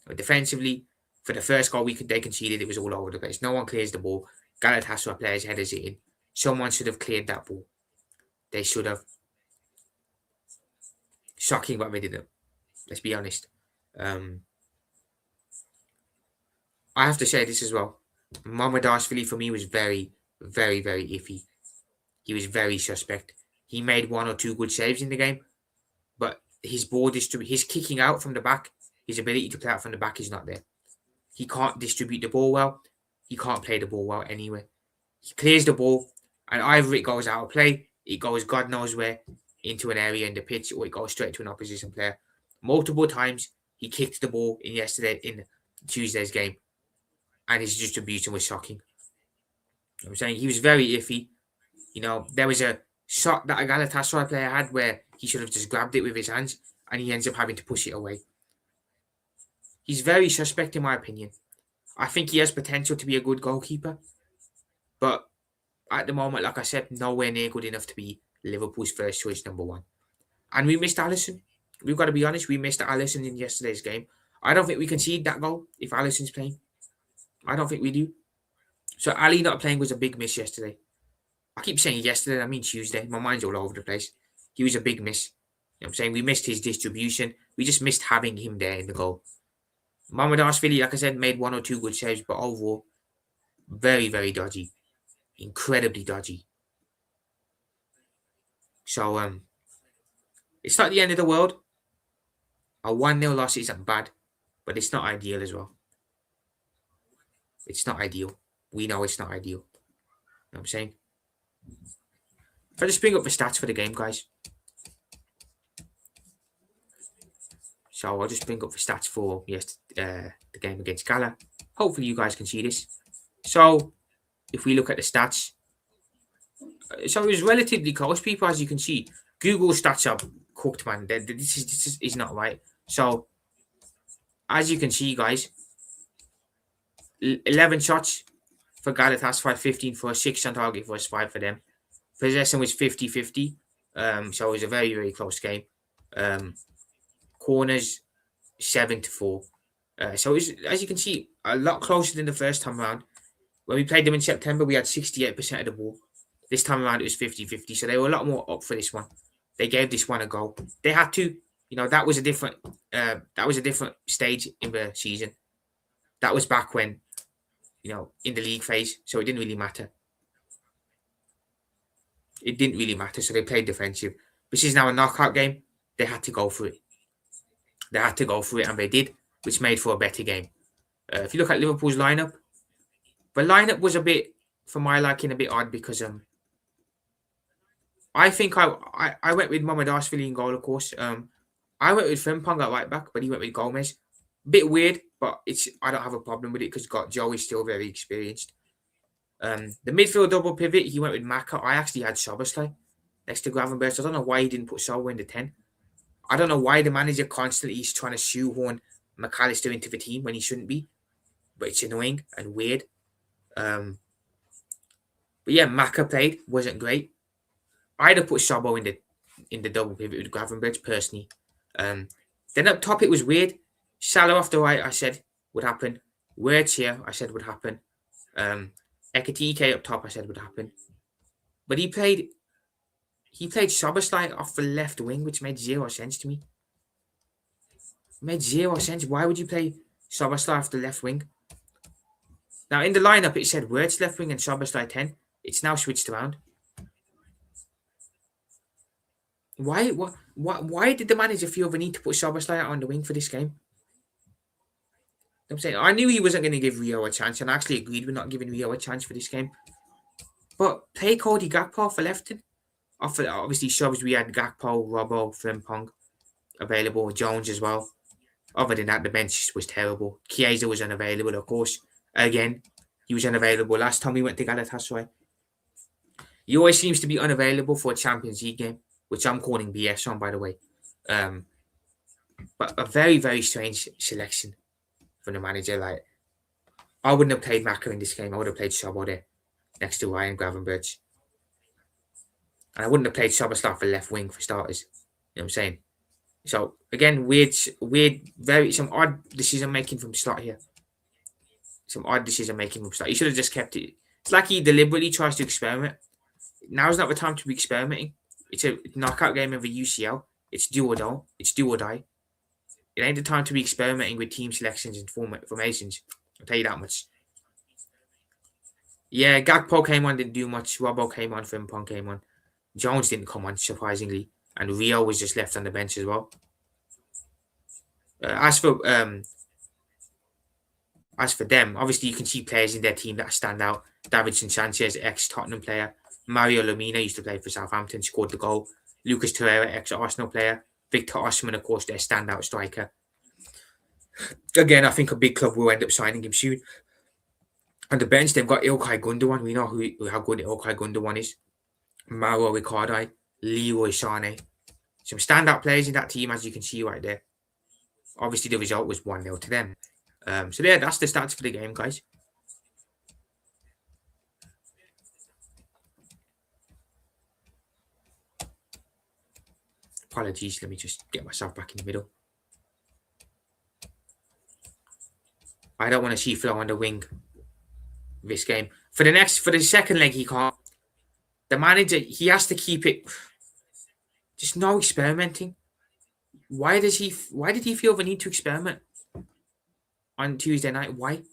A: But defensively, for the first goal they conceded, it was all over the place. No one clears the ball. Galatasaray players headers it in. Someone should have cleared that ball. They should have. Shocking what they didn't. Let's be honest. I have to say this as well. Mohamedashvili for me was very, very, very iffy. He was very suspect. He made one or two good saves in the game, but his his kicking out from the back, his ability to play out from the back is not there. He can't distribute the ball well. He can't play the ball well anyway. He clears the ball, and either it goes out of play, it goes God knows where, into an area in the pitch, or it goes straight to an opposition player. Multiple times, he kicked the ball in Tuesday's game, and his distribution was shocking. You know what I'm saying? He was very iffy. You know, there was a shot that a Galatasaray player had where he should have just grabbed it with his hands, and he ends up having to push it away. He's very suspect in my opinion. I think he has potential to be a good goalkeeper, but at the moment, like I said, nowhere near good enough to be Liverpool's first choice number one. And we missed Alisson. We've got to be honest, we missed Alisson in yesterday's game. I don't think we concede that goal if Alisson's playing. I don't think we do. So Ali not playing was a big miss yesterday. I keep saying yesterday, I mean Tuesday. My mind's all over the place. He was a big miss. You know what I'm saying? We missed his distribution. We just missed having him there in the goal. Mohamedashvili, like I said, made one or two good saves, but overall, very, very dodgy. Incredibly dodgy. So, it's not the end of the world. A 1-0 loss isn't bad, but it's not ideal as well. It's not ideal. We know it's not ideal. You know what I'm saying? If I just bring up the stats for the game, guys. So I'll just bring up the stats for the game against Gala. Hopefully you guys can see this. So if we look at the stats, so it was relatively close, people, as you can see. Google stats are cooked, man. This is not right. So as you can see, guys, 11 shots for Galatasaray, 15 for us, 6 on target for us, 5 for them. Possession was 50-50. So it was a very, very close game. Corners 7-4. So it was, as you can see, a lot closer than the first time around. When we played them in September, we had 68% of the ball. This time around, it was 50-50. So they were a lot more up for this one. They gave this one a go. They had to. You know, that was a different stage in the season. That was back when, you know, in the league phase. So it didn't really matter. It didn't really matter. So they played defensive. This is now a knockout game. They had to go for it. They had to go for it, and they did, which made for a better game. If you look at Liverpool's lineup, the lineup was a bit, for my liking, a bit odd because I think I went with Mohamedashvili in goal, of course. I went with Frimpong at right back, but he went with Gomez. Bit weird, but I don't have a problem with it because Joe is still very experienced. The midfield double pivot, he went with Maka. I actually had Szoboszlai next to Gravenberch. I don't know why he didn't put Sowa in the 10. I don't know why the manager constantly is trying to shoehorn McAllister into the team when he shouldn't be. But it's annoying and weird. But yeah, Maka played, wasn't great. I'd have put Sobo in the double pivot with Gravenberch personally. Then up top it was weird. Salah off the right, I said would happen. Words here, I said would happen. Ekitike up top, I said would happen. But he played Szoboszlai off the left wing, which made zero sense to me. Made zero sense. Why would you play Szoboszlai off the left wing? Now in the lineup it said Words left wing and Szoboszlai 10. It's now switched around. Why did the manager feel the need to put Szoboszlai on the wing for this game? I'm saying I knew he wasn't going to give Rio a chance, and I actually agreed with not giving Rio a chance for this game. But play Cody Gakpo for lefton. Obviously, shows we had Gakpo, Robbo, Frimpong available, Jones as well. Other than that, the bench was terrible. Chiesa was unavailable, of course. Again, he was unavailable last time we went to Galatasaray. He always seems to be unavailable for a Champions League game, which I'm calling BS on, by the way. But a very, very strange selection from the manager. Like, I wouldn't have played Maka in this game. I would have played Szoboszlai next to Ryan Gravenberch. And I wouldn't have played Szoboszlai for left wing for starters. You know what I'm saying? So, again, some odd decision making from start here. Some odd decision making from start. He should have just kept it. It's like he deliberately tries to experiment. Now's not the time to be experimenting. It's a knockout game of a UCL. It's do or don't. It's do or die. It ain't the time to be experimenting with team selections and formations. I'll tell you that much. Yeah, Gakpo came on, didn't do much. Robbo came on, Frimpong came on. Jones didn't come on, surprisingly. And Rio was just left on the bench as well. As for them, obviously you can see players in their team that stand out. Davinson Sanchez, ex-Tottenham player. Mario Lemina used to play for Southampton, scored the goal. Lucas Torreira, ex-Arsenal player. Victor Osimhen, of course, their standout striker. Again, I think a big club will end up signing him soon. On the bench, they've got Ilkay Gundogan. We know how good Ilkay Gundogan is. Mauro Icardi, Leroy Sané. Some standout players in that team, as you can see right there. Obviously, the result was 1-0 to them. So yeah, that's the stats for the game, guys. Apologies, let me just get myself back in the middle. I don't want to see Flo on the wing this game. For the second leg, he can't. The manager, he has to keep it. Just no experimenting. Why did he feel the need to experiment on Tuesday night? Why?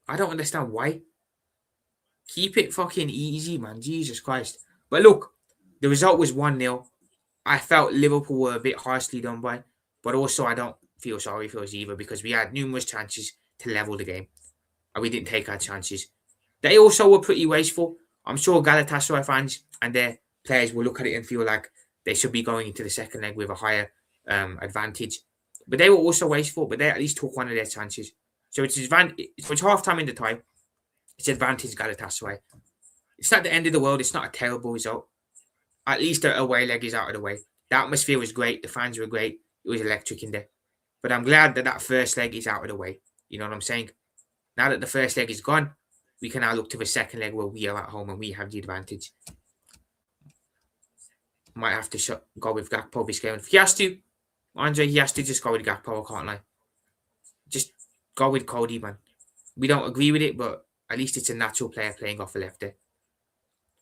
A: I don't understand why. Keep it fucking easy, man. Jesus Christ. But look, the result was 1-0. I felt Liverpool were a bit harshly done by, but also I don't feel sorry for us either because we had numerous chances to level the game and we didn't take our chances. They also were pretty wasteful. I'm sure Galatasaray fans and their players will look at it and feel like they should be going into the second leg with a higher advantage. But they were also wasteful, but they at least took one of their chances. So it's half time in the time. It's advantage Galatasaray. It's not the end of the world. It's not a terrible result. At least the away leg is out of the way. The atmosphere was great. The fans were great. It was electric in there. But I'm glad that first leg is out of the way. You know what I'm saying? Now that the first leg is gone, we can now look to the second leg where we are at home and we have the advantage. Might have to go with Gakpo this game. If he has to, Andre, he has to just go with Gakpo, I can't lie. Just go with Cody, man. We don't agree with it, but at least it's a natural player playing off the left there.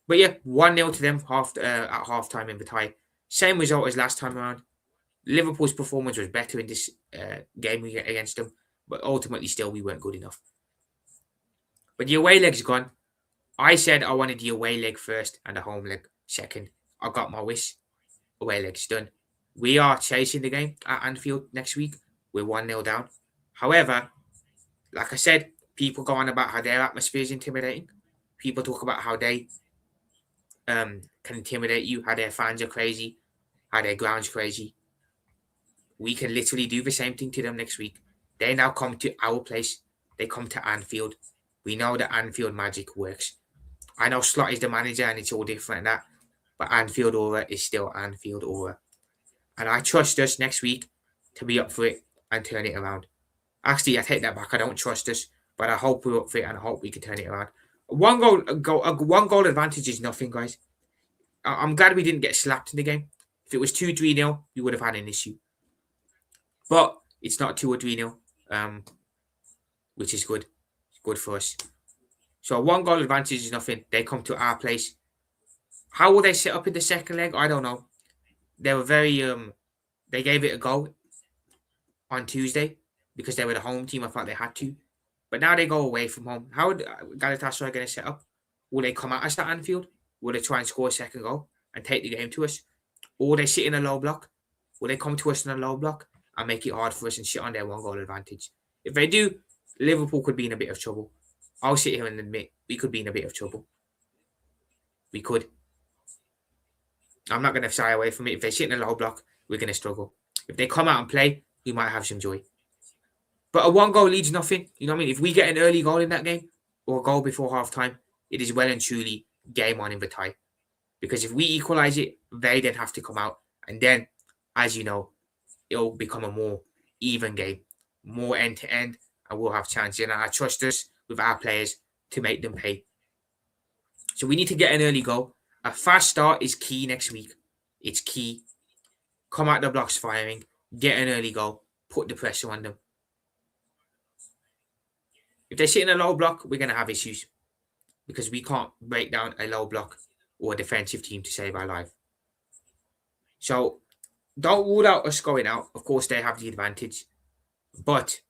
A: But yeah, 1-0 to them at half time in the tie. Same result as last time around. Liverpool's performance was better in this game against them, but ultimately still we weren't good enough. But the away leg's gone. I said I wanted the away leg first and the home leg second. I got my wish. Away leg's done. We are chasing the game at Anfield next week. We're 1-0 down. However, like I said, people go on about how their atmosphere is intimidating. People talk about how they can intimidate you, how their fans are crazy, how their ground's crazy. We can literally do the same thing to them next week. They now come to our place. They come to Anfield. We know that Anfield magic works. I know Slot is the manager and it's all different that, but Anfield aura is still Anfield aura. And I trust us next week to be up for it and turn it around. Actually, I take that back. I don't trust us, but I hope we're up for it and I hope we can turn it around. One goal advantage is nothing, guys. I'm glad we didn't get slapped in the game. If it was 2-3-0, we would have had an issue. But it's not 2 or 3-0, which is good. It's good for us. So 1 goal advantage is nothing. They come to our place. How will they set up in the second leg? I don't know. They were very they gave it a go on Tuesday because they were the home team. I thought they had to. But now they go away from home. How are Galatasaray going to set up? Will they come at us at Anfield? Will they try and score a second goal and take the game to us? or they sit in a low block, or they come to us in a low block and make it hard for us and sit on their 1-goal advantage. If they do, Liverpool could be in a bit of trouble. I'll sit here and admit we could be in a bit of trouble. We could. I'm not going to shy away from it. If they sit in a low block, we're going to struggle. If they come out and play, we might have some joy. But a 1-goal leads nothing. You know what I mean? If we get an early goal in that game or a goal before half time, it is well and truly game on in the tie. Because if we equalise it, they then have to come out. And then, as you know, it'll become a more even game, more end-to-end, and we'll have chances. And I trust us with our players to make them pay. So we need to get an early goal. A fast start is key next week. It's key. Come out the blocks firing, get an early goal, put the pressure on them. If they sit in a low block, we're going to have issues because we can't break down a low block or a defensive team to save our life. So don't rule out us going out. Of course, they have the advantage. But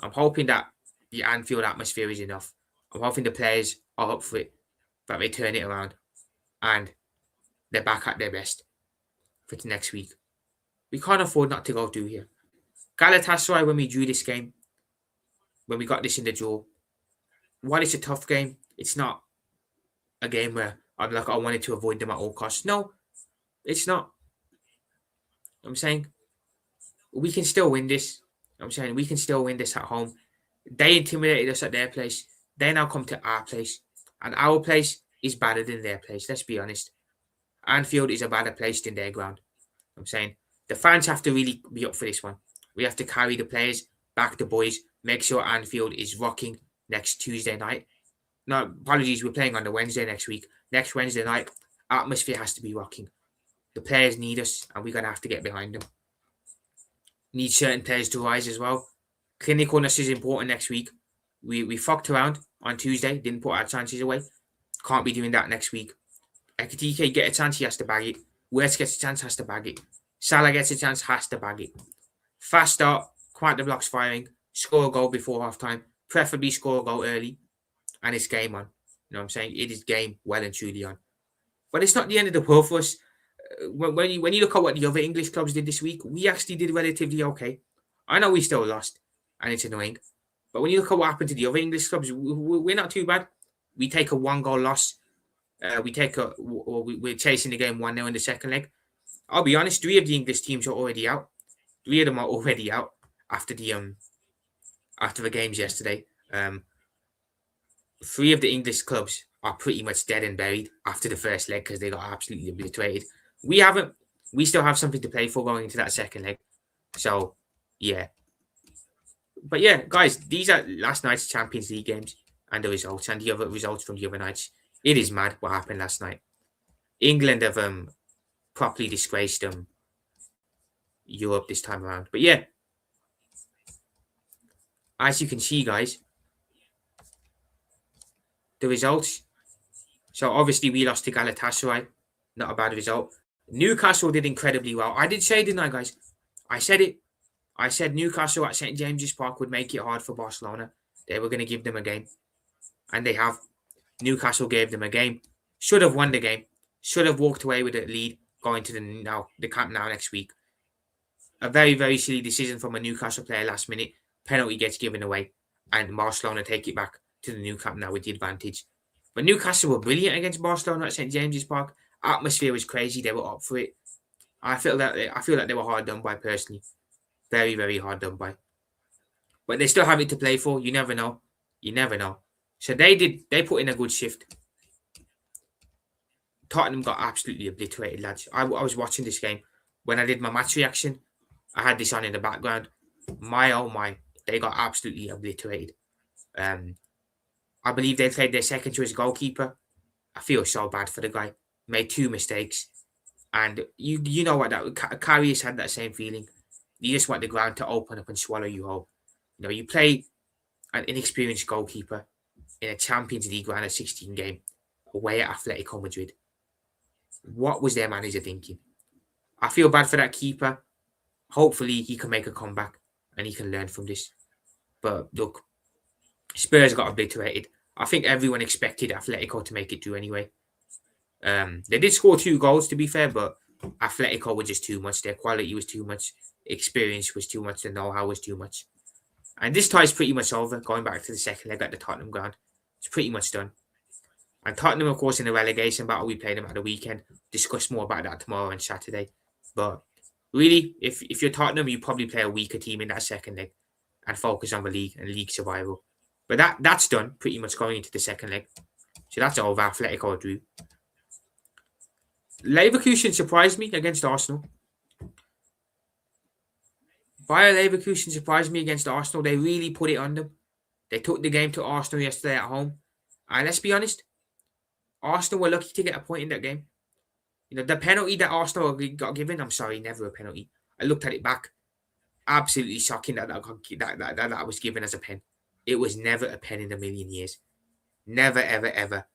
A: I'm hoping that the Anfield atmosphere is enough. I'm hoping the players are up for it, that they turn it around and they're back at their best for the next week. We can't afford not to go through here. Galatasaray, when we drew this game, when we got this in the draw, while it's a tough game, it's not a game where I'm like, I wanted to avoid them at all costs. No, it's not. I'm saying we can still win this. I'm saying we can still win this at home. They intimidated us at their place. They now come to our place. And our place is better than their place. Let's be honest. Anfield is a better place than their ground. I'm saying the fans have to really be up for this one. We have to carry the players, back the boys, make sure Anfield is rocking next Tuesday night. No, apologies, we're playing on the Wednesday next week. Next Wednesday night, atmosphere has to be rocking. The players need us, and we're going to have to get behind them. Need certain players to rise as well. Clinicalness is important next week. We fucked around on Tuesday, didn't put our chances away. Can't be doing that next week. Ekitike get a chance, he has to bag it. Wirtz gets a chance, has to bag it. Salah gets a chance, has to bag it. Fast start, quite the blocks firing, score a goal before half time, preferably score a goal early, and it's game on. You know what I'm saying? It is game well and truly on. But it's not the end of the world for us. When you look at what the other English clubs did this week, we actually did relatively okay. I know we still lost, and it's annoying. But when you look at what happened to the other English clubs, we're not too bad. We take a 1-goal loss. We're chasing the game 1-0 in the second leg. I'll be honest, 3 of the English teams are already out. 3 of them are already out after the games yesterday. 3 of the English clubs are pretty much dead and buried after the first leg because they got absolutely obliterated. We haven't. We still have something to play for going into that second leg. So, yeah. But yeah, guys, these are last night's Champions League games and the results and the other results from the other nights. It is mad what happened last night. England have properly disgraced Europe this time around. But yeah, as you can see, guys, the results. So obviously we lost to Galatasaray. Not a bad result. Newcastle did incredibly well. I did say, didn't I, guys? I said it. I said Newcastle at St. James's Park would make it hard for Barcelona. They were going to give them a game. And they have. Newcastle gave them a game. Should have won the game. Should have walked away with a lead going to the Camp Nou next week. A very, very silly decision from a Newcastle player last minute. Penalty gets given away. And Barcelona take it back to the new Camp Nou with the advantage. But Newcastle were brilliant against Barcelona at St. James's Park. Atmosphere was crazy. They were up for it. I feel like they were hard done by personally. Very, very hard done by. But they still have it to play for. You never know. You never know. So they put in a good shift. Tottenham got absolutely obliterated, lads. I was watching this game. When I did my match reaction, I had this on in the background. My, oh my. They got absolutely obliterated. I believe they played their second choice goalkeeper. I feel so bad for the guy. Made 2 mistakes. And you know what, that Karius had that same feeling. You just want the ground to open up and swallow you whole. You know, you play an inexperienced goalkeeper in a Champions League round of 16 game away at Atletico Madrid. What was their manager thinking? I feel bad for that keeper. Hopefully he can make a comeback and he can learn from this. But look, Spurs got obliterated. I think everyone expected Atletico to make it through anyway. They did score 2 goals, to be fair, but Atletico were just too much. Their quality was too much. Experience was too much. The know-how was too much. And this tie is pretty much over. Going back to the second leg at the Tottenham ground, it's pretty much done. And Tottenham, of course, in the relegation battle, we played them at the weekend. Discuss more about that tomorrow and Saturday. But really, if you're Tottenham, you probably play a weaker team in that second leg and focus on the league and league survival. But that's done pretty much going into the second leg. So that's over. Atletico drew. Leverkusen surprised me against Arsenal. Bayer Leverkusen surprised me against Arsenal. They really put it on them. They took the game to Arsenal yesterday at home. And let's be honest, Arsenal were lucky to get a point in that game. You know, the penalty that Arsenal got given, I'm sorry, never a penalty. I looked at it back. Absolutely shocking that was given as a pen. It was never a pen in a million years. Never, ever, ever.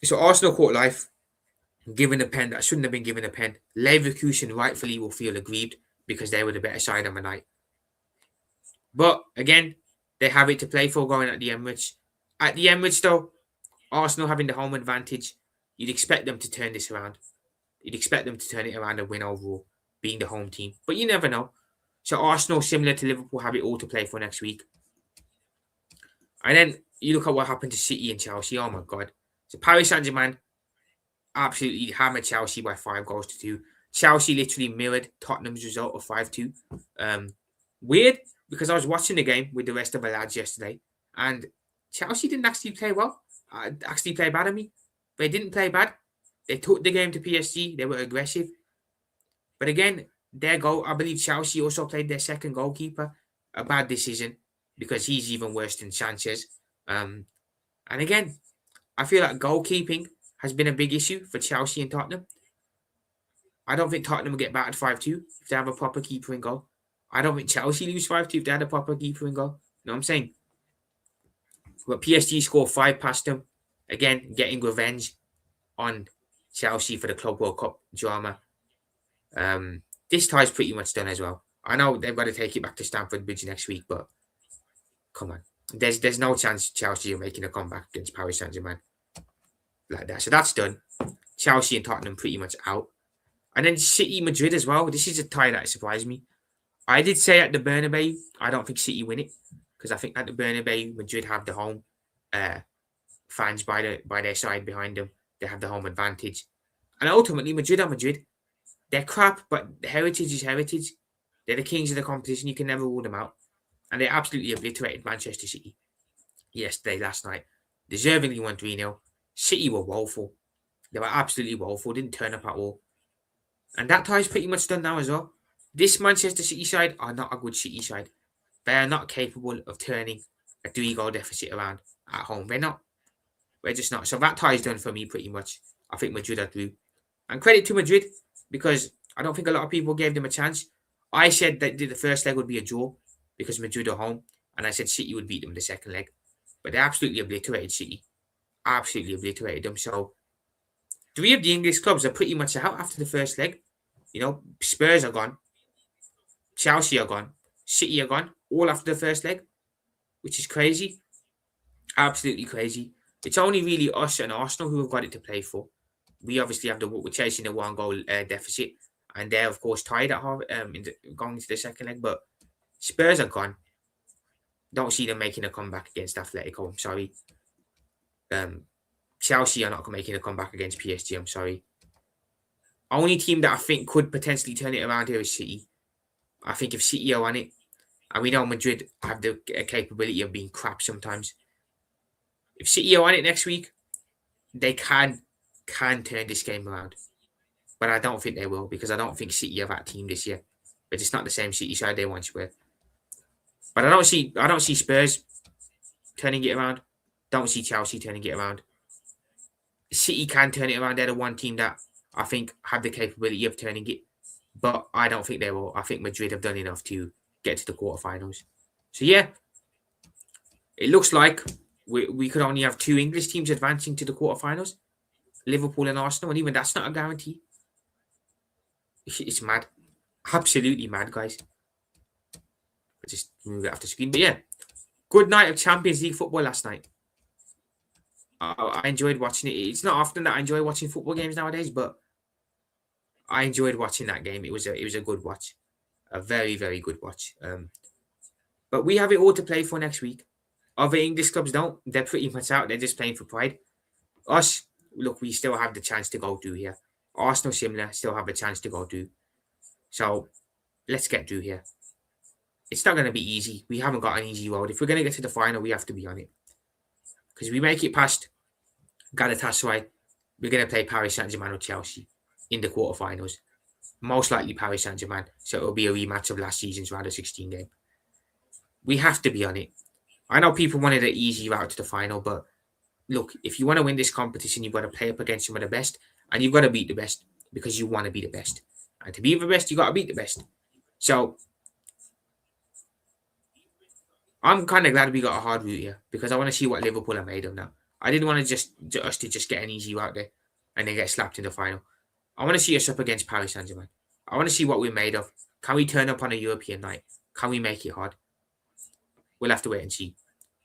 A: So Arsenal caught life, given a pen that shouldn't have been given a pen. Leverkusen rightfully will feel aggrieved because they were the better side on the night. But again, they have it to play for going at the Emirates. At the Emirates, though, Arsenal having the home advantage, you'd expect them to turn this around. You'd expect them to turn it around and win overall, being the home team. But you never know. So Arsenal, similar to Liverpool, have it all to play for next week. And then you look at what happened to City and Chelsea. Oh my God. So Paris Saint-Germain absolutely hammered Chelsea by 5-2. Chelsea literally mirrored Tottenham's result of 5-2. Weird, because I was watching the game with the rest of the lads yesterday, and Chelsea didn't actually play well. Actually play bad at me. They didn't play bad. They took the game to PSG. They were aggressive. But again, their goal, I believe Chelsea also played their second goalkeeper. A bad decision because he's even worse than Sanchez. And again, I feel like goalkeeping has been a big issue for Chelsea and Tottenham. I don't think Tottenham will get battered 5-2 if they have a proper keeper in goal. I don't think Chelsea lose 5-2 if they had a proper keeper in goal. You know what I'm saying? But PSG scored 5 past them. Again, getting revenge on Chelsea for the Club World Cup drama. This tie is pretty much done as well. I know they've got to take it back to Stamford Bridge next week, but come on. There's no chance Chelsea are making a comeback against Paris Saint-Germain like that. So that's done. Chelsea and Tottenham pretty much out. And then City Madrid as well. This is a tie that surprised me. I did say at the Bernabeu, I don't think City win it because I think at the Bernabeu, Madrid have the home fans by their side behind them. They have the home advantage. And ultimately, Madrid are Madrid. They're crap, but heritage is heritage. They're the kings of the competition. You can never rule them out. And they absolutely obliterated Manchester City yesterday, last night. Deservingly won 3-0. City were woeful. They were absolutely woeful. Didn't turn up at all. And that tie is pretty much done now as well. This Manchester City side are not a good City side. They are not capable of turning a 3-goal deficit around at home. They're not. They're just not. So that tie is done for me pretty much. I think Madrid are through. And credit to Madrid because I don't think a lot of people gave them a chance. I said that the first leg would be a draw because Madrid are home. And I said City would beat them the second leg. But they absolutely obliterated City. Absolutely obliterated them. So 3 of the English clubs are pretty much out after the first leg. You know, Spurs are gone. Chelsea are gone. City are gone. All after the first leg. Which is crazy. Absolutely crazy. It's only really us and Arsenal who have got it to play for. We obviously have we're chasing a 1-goal deficit. And they're, of course, tied at half, going into the second leg. But Spurs are gone. Don't see them making a comeback against Atletico. I'm sorry. Chelsea are not making a comeback against PSG. I'm sorry. Only team that I think could potentially turn it around here is City. I think if City are on it, and we know Madrid have the capability of being crap sometimes. If City are on it next week, they can turn this game around. But I don't think they will because I don't think City are that team this year. But it's not the same City side they once were. But I don't see Spurs turning it around. Don't see Chelsea turning it around. City can turn it around. They're the one team that I think have the capability of turning it. But I don't think they will. I think Madrid have done enough to get to the quarterfinals. So yeah, it looks like we could only have 2 English teams advancing to the quarterfinals. Liverpool and Arsenal. And even that's not a guarantee. It's mad. Absolutely mad, guys. I just move it off the screen. But yeah, good night of Champions League football last night. I enjoyed watching it. It's not often that I enjoy watching football games nowadays, but I enjoyed watching that game. It was a good watch, a very very good watch. But we have it all to play for next week. Other English clubs don't. They're pretty much out. They're just playing for pride. Us, look, we still have the chance to go through here. Arsenal, similar, still have a chance to go through. So let's get through here. It's not going to be easy. We haven't got an easy road. If we're going to get to the final, we have to be on it. Because we make it past Galatasaray, we're going to play Paris Saint-Germain or Chelsea in the quarterfinals. Most likely Paris Saint-Germain. So it'll be a rematch of last season's round of 16 game. We have to be on it. I know people wanted an easy route to the final, but look, if you want to win this competition, you've got to play up against some of the best, and you've got to beat the best because you want to be the best. And to be the best, you got to beat the best. So I'm kind of glad we got a hard route here because I want to see what Liverpool are made of now. I didn't want to just get an easy route there and then get slapped in the final. I want to see us up against Paris Saint-Germain. I want to see what we're made of. Can we turn up on a European night? Can we make it hard? We'll have to wait and see.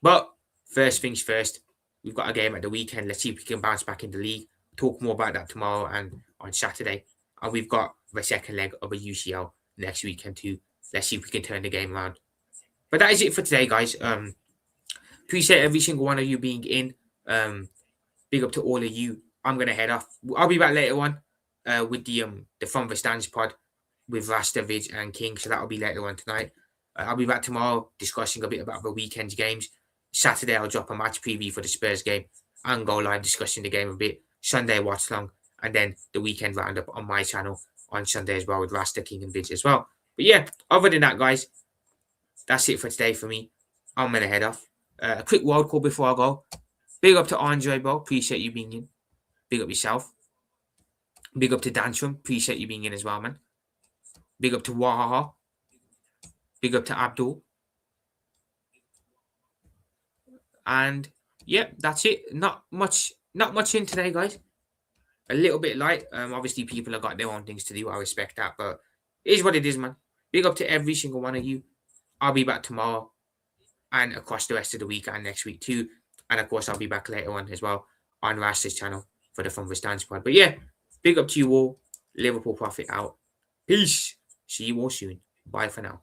A: But first things first, we've got a game at the weekend. Let's see if we can bounce back in the league. Talk more about that tomorrow and on Saturday. And we've got the second leg of a UCL next weekend too. Let's see if we can turn the game around. But that is it for today, guys. Appreciate every single one of you being in. Big up to all of you. I'm gonna head off. I'll be back later on with the From the Stands pod with Rastavage and King. So that'll be later on tonight. I'll be back tomorrow discussing a bit about the weekend's games. Saturday I'll drop a match preview for the Spurs game and go live discussing the game a bit. Sunday watch long, and then the weekend roundup on my channel on Sunday as well with Rasta, King and Vidge as well. But yeah, other than that, guys, that's it for today for me. I'm gonna head off. A quick world call before I go. Big up to Andre, bro. Appreciate you being in. Big up yourself. Big up to Dantrum. Appreciate you being in as well, man. Big up to Wahaha. Big up to Abdul. And yeah, that's it. Not much in today, guys. A little bit light. Obviously people have got their own things to do. I respect that, but it is what it is, man. Big up to every single one of you. I'll be back tomorrow and across the rest of the week and next week too. And of course, I'll be back later on as well on Rasta's channel for the From the Stands pod. But yeah, big up to you all. Liverpool profit out. Peace. See you all soon. Bye for now.